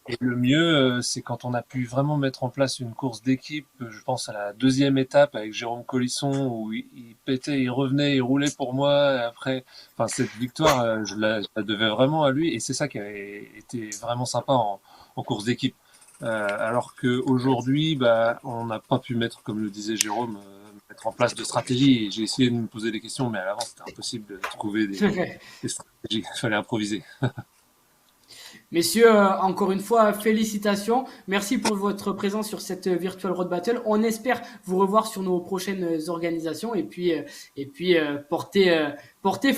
Et le mieux, c'est quand on a pu vraiment mettre en place une course d'équipe. Je pense à la deuxième étape avec Jérôme Colisson où il pétait, il revenait, il roulait pour moi. Et après, enfin cette victoire, je la devais vraiment à lui. Et c'est ça qui avait été vraiment sympa en course d'équipe. Alors que aujourd'hui, bah, on n'a pas pu mettre, comme le disait Jérôme, mettre en place C'était de trop compliqué. stratégie. Et j'ai essayé de me poser des questions, mais à l'avance, c'était impossible de trouver des stratégies. Il fallait improviser. Messieurs, encore une fois, félicitations. Merci pour votre présence sur cette Virtual Road Battle. On espère vous revoir sur nos prochaines organisations et puis porter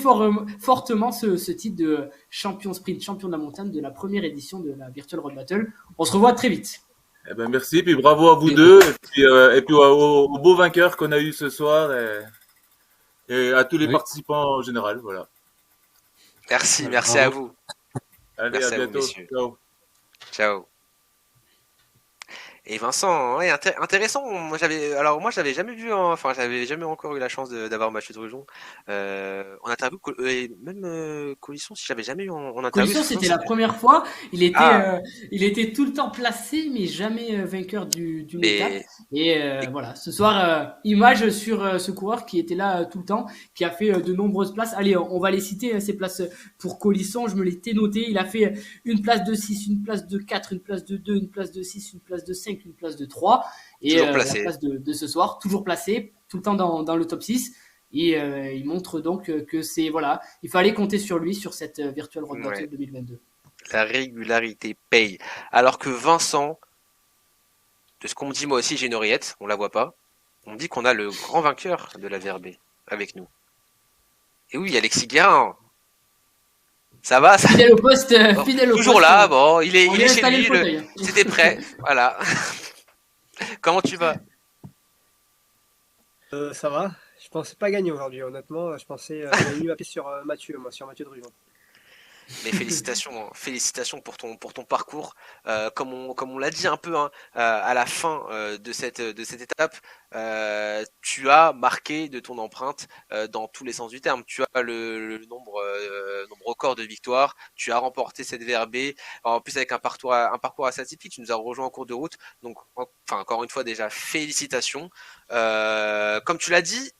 fortement ce titre de champion sprint, champion de la montagne de la première édition de la Virtual Road Battle. On se revoit très vite. Eh ben merci, puis bravo à vous deux, et puis aux beaux vainqueurs qu'on a eu ce soir, et à tous les Oui. participants en général. Voilà. Merci, Ouais, merci à bravo. vous. Allez, Merci à à vous, bientôt. messieurs. Ciao. Ciao. Et Vincent, ouais, intéressant. Moi, j'avais jamais vu, enfin, j'avais jamais encore eu la chance d'avoir Mathieu Drujon en interview, et même Colisson, si j'avais jamais eu en interview. Colisson, c'était la première fois. Ah, Il était tout le temps placé, mais jamais vainqueur d'une étape. mais Et voilà, ce soir, image sur ce coureur qui était là tout le temps, qui a fait de nombreuses places. Allez, on va les citer, ces places pour Colisson. Je me les ai notées. Il a fait une place de 6, une place de 4, une place de 2, une place de 6, une place de 5, une place de 3. Et toujours la placé. place de ce soir, toujours placé, tout le temps dans le top 6. Et il montre donc que c'est voilà, il fallait compter sur lui sur cette Virtual Road Battle Ouais. 2022. La régularité paye. Alors que Vincent, de ce qu'on me dit, moi aussi, j'ai une oreillette, on la voit pas. On me dit qu'on a le grand vainqueur de la VRB avec nous. Et oui, Alexis Guérin. Ça va, ça. Fidèle au poste, fidèle au Toujours poste. là, bon, il est On chez lui a installé lui, le fauteuil. c'était prêt, voilà. Comment tu vas? Ça va. Je pensais pas gagner aujourd'hui, honnêtement. Je pensais gagner ma pièce sur Mathieu, moi, sur Mathieu Drujon. Mais félicitations pour ton parcours. Comme on l'a dit un peu hein, à la fin de cette étape, tu as marqué de ton empreinte dans tous les sens du terme. Tu as le nombre record de victoires. Tu as remporté cette VRB. En plus avec un parcours assez atypique. Tu nous as rejoint en cours de route. Donc enfin encore une fois déjà félicitations. Comme tu l'as dit,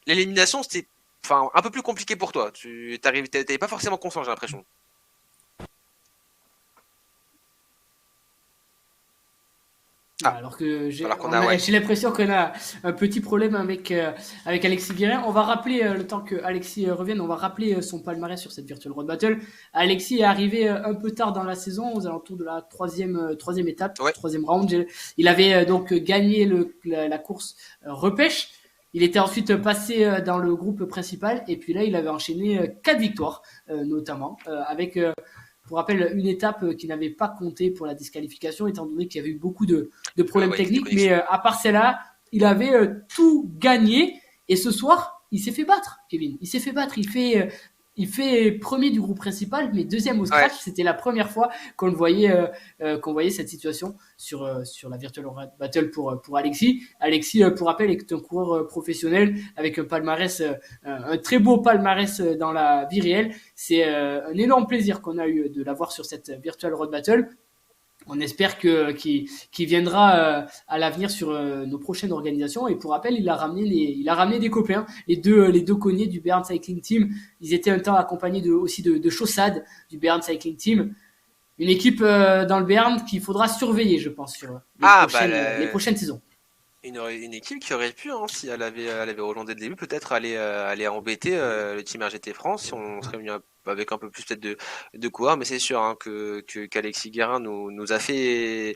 l'élimination c'était un peu plus compliqué pour toi. Tu t'avais pas forcément conscient, j'ai l'impression. Alors que j'ai ouais. l'impression qu'on a un petit problème avec Alexis Guérin. On va rappeler le temps que Alexis revienne, on va rappeler son palmarès sur cette Virtual Road Battle. Alexis est arrivé un peu tard dans la saison, aux alentours de la troisième étape, Ouais. troisième round. Il avait donc gagné la course repêche. Il était ensuite passé dans le groupe principal et puis là il avait enchaîné 4 victoires notamment avec pour rappel une étape qui n'avait pas compté pour la disqualification étant donné qu'il y avait eu beaucoup de problèmes techniques, mais à part celle-là il avait tout gagné et ce soir il s'est fait battre, Kevin. Il s'est fait battre, il fait premier du groupe principal, mais deuxième au scratch. Ouais. C'était la première fois qu'on voyait cette situation sur la Virtual Road Battle pour Alexis. Alexis, pour rappel, est un coureur professionnel avec un palmarès, un très beau palmarès dans la vie réelle. C'est un énorme plaisir qu'on a eu de l'avoir sur cette Virtual Road Battle. On espère qu'il viendra à l'avenir sur nos prochaines organisations. Et pour rappel, il a ramené des copains, les deux cognés du Béarn Cycling Team. Ils étaient un temps accompagnés aussi de Chaussade du Béarn Cycling Team. Une équipe dans le Béarn qu'il faudra surveiller, je pense, sur les prochaines saisons. Une équipe qui aurait pu, hein, si elle avait rejoint dès le début, peut-être aller embêter le Team RGT France, si on serait venu avec un peu plus peut-être de coureurs, mais c'est sûr hein, qu'Alexis Guérin nous a fait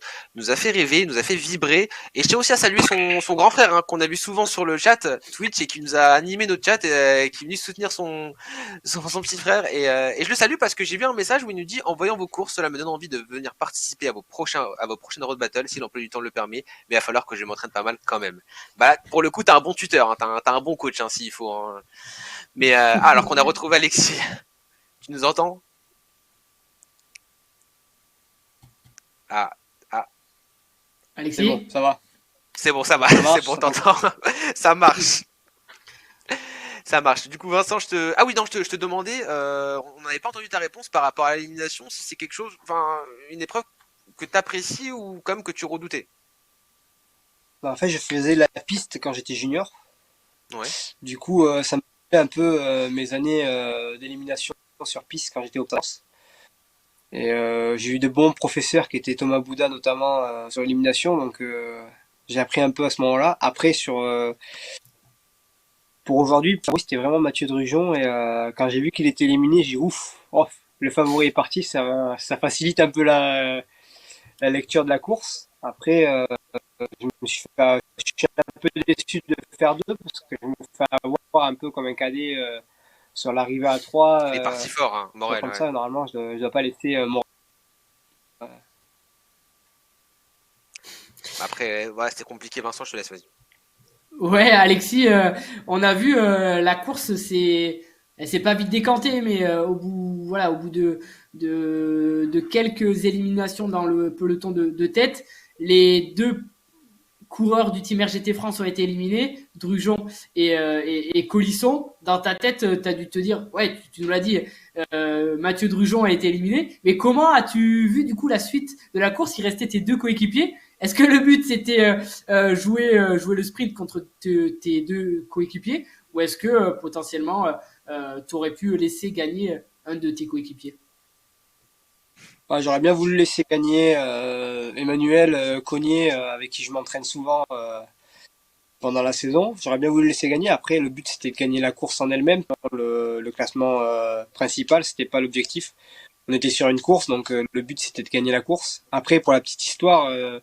rêver, nous a fait vibrer. Et je tiens aussi à saluer son grand frère hein, qu'on a vu souvent sur le chat Twitch et qui nous a animé notre chat et qui est venu soutenir son petit frère. Et je le salue parce que j'ai vu un message où il nous dit en voyant vos courses, cela me donne envie de venir participer à vos prochaines road battles si l'emploi du temps le permet, mais il va falloir que je m'entraîne pas mal quand même. Bah pour le coup t'as un bon tuteur, hein, t'as un bon coach hein, s'il faut. Hein. Mais alors qu'on a retrouvé Alexis. Tu nous entends? Alexis, c'est bon, ça va. C'est bon, ça va. C'est bon, t'entends. Ça marche. Ça marche. Du coup, Vincent, je te demandais, on n'avait pas entendu ta réponse par rapport à l'élimination, si c'est quelque chose, une épreuve que t'apprécies ou comme que tu redoutais. En fait, je faisais la piste quand j'étais junior. Ouais. Du coup, ça me rappelait un peu mes années d'élimination sur piste quand j'étais au PAS. Et j'ai eu de bons professeurs qui étaient Thomas Bouda notamment sur l'élimination, donc j'ai appris un peu à ce moment-là. Après pour aujourd'hui, c'était vraiment Mathieu Drujon et quand j'ai vu qu'il était éliminé, j'ai dit ouf, le favori est parti, ça facilite un peu la lecture de la course. Après, je suis un peu déçu de faire deux parce que je me fais avoir un peu comme un cadet sur l'arrivée à 3. Il est parti fort, hein, Morel. Comme ouais. ça, normalement, je dois pas laisser Morel. Après, ouais, c'était compliqué, Vincent, je te laisse, vas-y. Ouais, Alexis, on a vu la course, elle s'est pas vite décantée, mais au bout de quelques éliminations dans le peloton de tête, les deux coureurs du team RGT France ont été éliminés, Drujon et Colisson. Dans ta tête, tu as dû te dire, ouais, tu nous l'as dit, Mathieu Drujon a été éliminé. Mais comment as-tu vu du coup la suite de la course? Il restait tes deux coéquipiers. Est-ce que le but c'était jouer le sprint contre tes deux coéquipiers, ou est-ce que potentiellement tu aurais pu laisser gagner un de tes coéquipiers? J'aurais bien voulu laisser gagner Emmanuel Cognier, avec qui je m'entraîne souvent pendant la saison. J'aurais bien voulu le laisser gagner. Après, le but c'était de gagner la course en elle-même. Le classement principal, c'était pas l'objectif. On était sur une course, donc le but c'était de gagner la course. Après, pour la petite histoire, je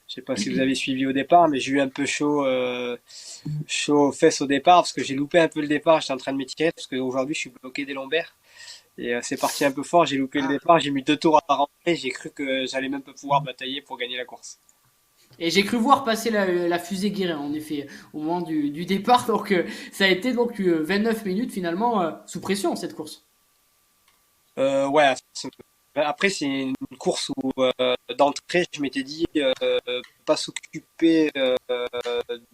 sais pas si vous avez suivi au départ, mais j'ai eu un peu chaud aux fesses au départ parce que j'ai loupé un peu le départ. J'étais en train de m'étirer parce qu'aujourd'hui je suis bloqué des lombaires. Et c'est parti un peu fort, j'ai loupé le départ, j'ai mis 2 tours à rentrer, j'ai cru que j'allais même pas pouvoir batailler pour gagner la course. Et j'ai cru voir passer la fusée Guérin, en effet, au moment du départ. Donc ça a été donc 29 minutes finalement sous pression cette course. Ouais, après c'est une course où d'entrée je m'étais dit pas s'occuper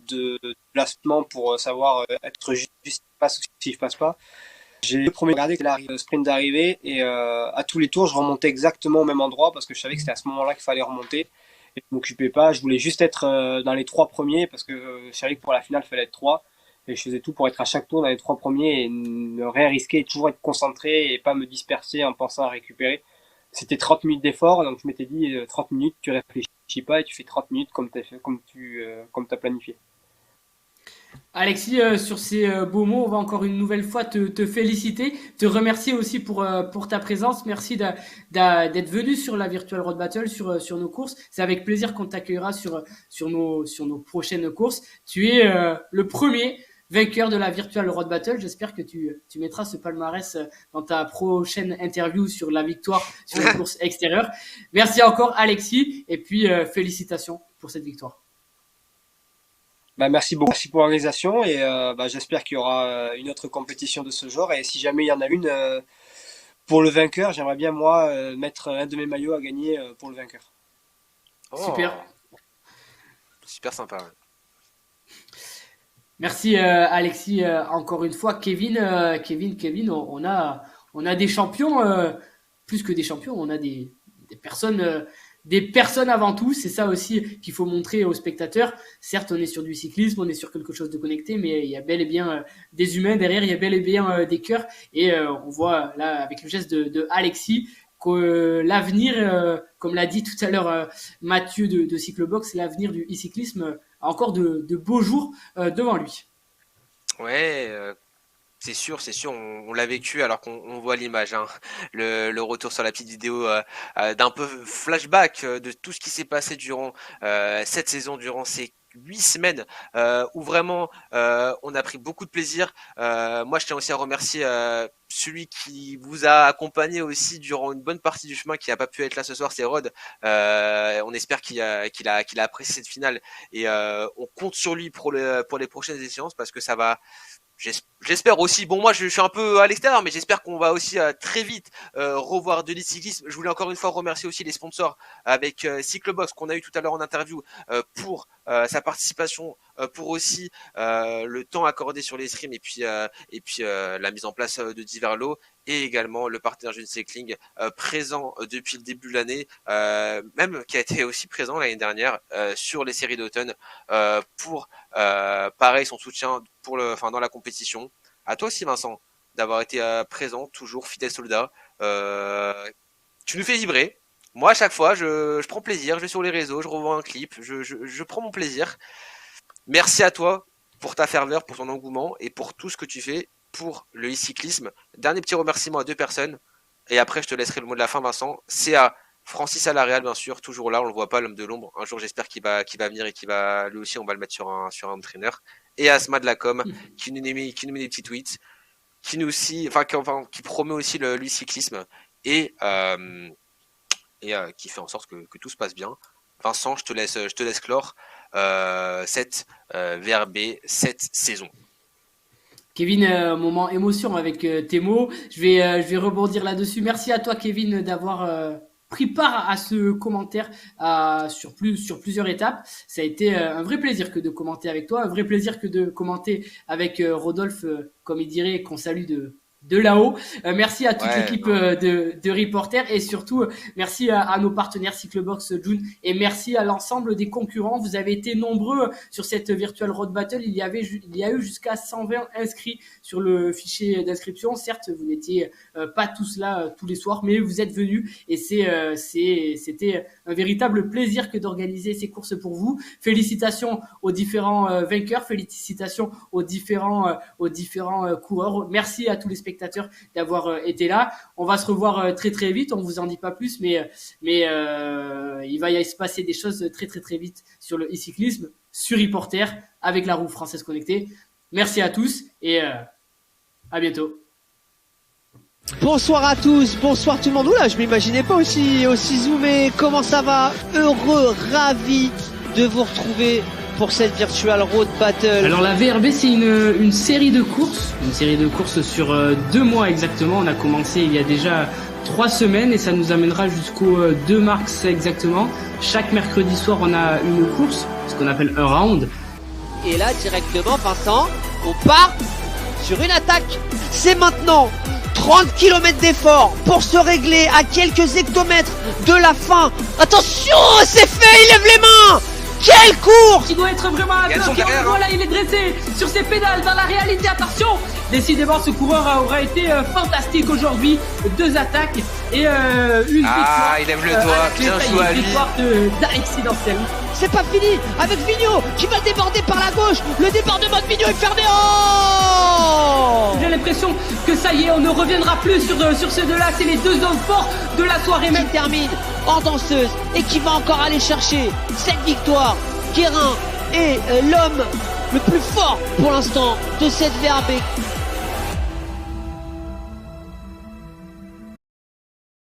de placement pour savoir être juste passe ou si je passe pas. J'ai le premier regardé que le sprint d'arrivée et à tous les tours je remontais exactement au même endroit parce que je savais que c'était à ce moment-là qu'il fallait remonter et je m'occupais pas, je voulais juste être dans les 3 premiers parce que je savais que pour la finale il fallait être 3 et je faisais tout pour être à chaque tour dans les 3 premiers et ne rien risquer et toujours être concentré et pas me disperser en pensant à récupérer. C'était 30 minutes d'effort, donc je m'étais dit 30 minutes, tu réfléchis pas et tu fais 30 minutes comme t'as planifié. Alexis, sur ces beaux mots, on va encore une nouvelle fois te féliciter, te remercier aussi pour ta présence. Merci d'être venu sur la Virtual Road Battle, sur nos courses. C'est avec plaisir qu'on t'accueillera sur nos prochaines courses. Tu es le premier vainqueur de la Virtual Road Battle. J'espère que tu mettras ce palmarès dans ta prochaine interview sur la victoire sur les courses extérieures. Merci encore Alexis et puis félicitations pour cette victoire. Merci beaucoup, merci pour l'organisation et j'espère qu'il y aura une autre compétition de ce genre et si jamais il y en a une pour le vainqueur, j'aimerais bien moi mettre un de mes maillots à gagner pour le vainqueur. Oh. Super sympa. Ouais. Merci Alexis encore une fois. Kevin, on a des champions, plus que des champions, on a des personnes. Des personnes avant tout, c'est ça aussi qu'il faut montrer aux spectateurs. Certes, on est sur du cyclisme, on est sur quelque chose de connecté, mais il y a bel et bien des humains derrière, il y a bel et bien des cœurs. Et on voit là, avec le geste de Alexis, que l'avenir, comme l'a dit tout à l'heure Mathieu de Cyclobox, l'avenir du e-cyclisme a encore de beaux jours devant lui. Ouais, c'est sûr, on l'a vécu alors qu'on voit l'image, hein. Le retour sur la petite vidéo d'un peu flashback de tout ce qui s'est passé durant cette saison, durant ces 8 semaines où vraiment on a pris beaucoup de plaisir. Moi, je tiens aussi à remercier celui qui vous a accompagné aussi durant une bonne partie du chemin, qui n'a pas pu être là ce soir, c'est Rod. On espère qu'il a apprécié cette finale et on compte sur lui pour les prochaines échéances parce que ça va. J'espère aussi, bon moi je suis un peu à l'extérieur, mais j'espère qu'on va aussi très vite revoir de l'e-cyclisme. Je voulais encore une fois remercier aussi les sponsors avec Cyclobox qu'on a eu tout à l'heure en interview pour sa participation, pour aussi le temps accordé sur les streams et puis la mise en place de divers lots et également le partenaire Jeune Cycling présent depuis le début de l'année, même qui a été aussi présent l'année dernière sur les séries d'automne pour pareil son soutien dans la compétition. À toi aussi Vincent d'avoir été présent, toujours fidèle soldat. Tu nous fais vibrer. Moi à chaque fois je prends plaisir, je vais sur les réseaux, je revois un clip, je prends mon plaisir. Merci à toi pour ta ferveur, pour ton engouement et pour tout ce que tu fais pour le e-cyclisme. Dernier petit remerciement à 2 personnes et après je te laisserai le mot de la fin Vincent. C'est à Francis Alaréal bien sûr, toujours là, on le voit pas, l'homme de l'ombre. Un jour j'espère qu'il va venir et qu'il va, lui aussi on va le mettre sur un entraîneur. Et Asma de la com qui nous met des petits tweets, qui promeut aussi le cyclisme et qui fait en sorte que tout se passe bien. Vincent, je te laisse clore cette VRB, cette saison. Kevin, moment émotion avec tes mots. Je vais rebondir là-dessus. Merci à toi Kevin d'avoir pris part à ce commentaire sur plusieurs étapes. Ça a été un vrai plaisir que de commenter avec toi, un vrai plaisir que de commenter avec Rodolphe, comme il dirait, qu'on salue de là-haut. Merci à toute l'équipe de reporters et surtout merci à nos partenaires Cyclebox June et merci à l'ensemble des concurrents. Vous avez été nombreux sur cette Virtual Road Battle. Il y a eu jusqu'à 120 inscrits sur le fichier d'inscription. Certes, vous n'étiez pas tous là tous les soirs, mais vous êtes venus et c'était un véritable plaisir que d'organiser ces courses pour vous. Félicitations aux différents vainqueurs, félicitations aux différents coureurs. Merci à tous les spectateurs d'avoir été là. On va se revoir très très vite. On vous en dit pas plus, mais il va y se passer des choses très très très vite sur le e-cyclisme, sur e-porter, avec la roue française connectée. Merci à tous et à bientôt. Bonsoir à tous, bonsoir tout le monde. Oula, je m'imaginais pas aussi zoomé. Comment ça va? Heureux, ravi de vous retrouver pour cette Virtual Road Battle. Alors la VRB, c'est une série de courses sur 2 mois exactement. On a commencé il y a déjà 3 semaines et ça nous amènera jusqu'au 2 mars exactement. Chaque mercredi soir, on a une course, ce qu'on appelle un round. Et là, directement, Vincent, on part sur une attaque. C'est maintenant 30 km d'effort pour se régler à quelques hectomètres de la fin. Attention, c'est fait, il lève les mains. Quelle course! Il doit être vraiment à bloc. Voilà, il est dressé sur ses pédales dans la réalité. Attention! Décidément, ce coureur aura été fantastique aujourd'hui. 2 attaques et une victoire. Ah, il lève le doigt. Bien joué à lui. Victoire d'Accidentel. C'est pas fini avec Vigneault qui va déborder par la gauche. Le débordement de Vigneault est fermé. Oh! J'ai l'impression que ça y est, on ne reviendra plus sur ces deux-là. C'est les 2 hommes forts de la soirée. Qui termine en danseuse et qui va encore aller chercher cette victoire. Guérin est l'homme le plus fort pour l'instant de cette VRB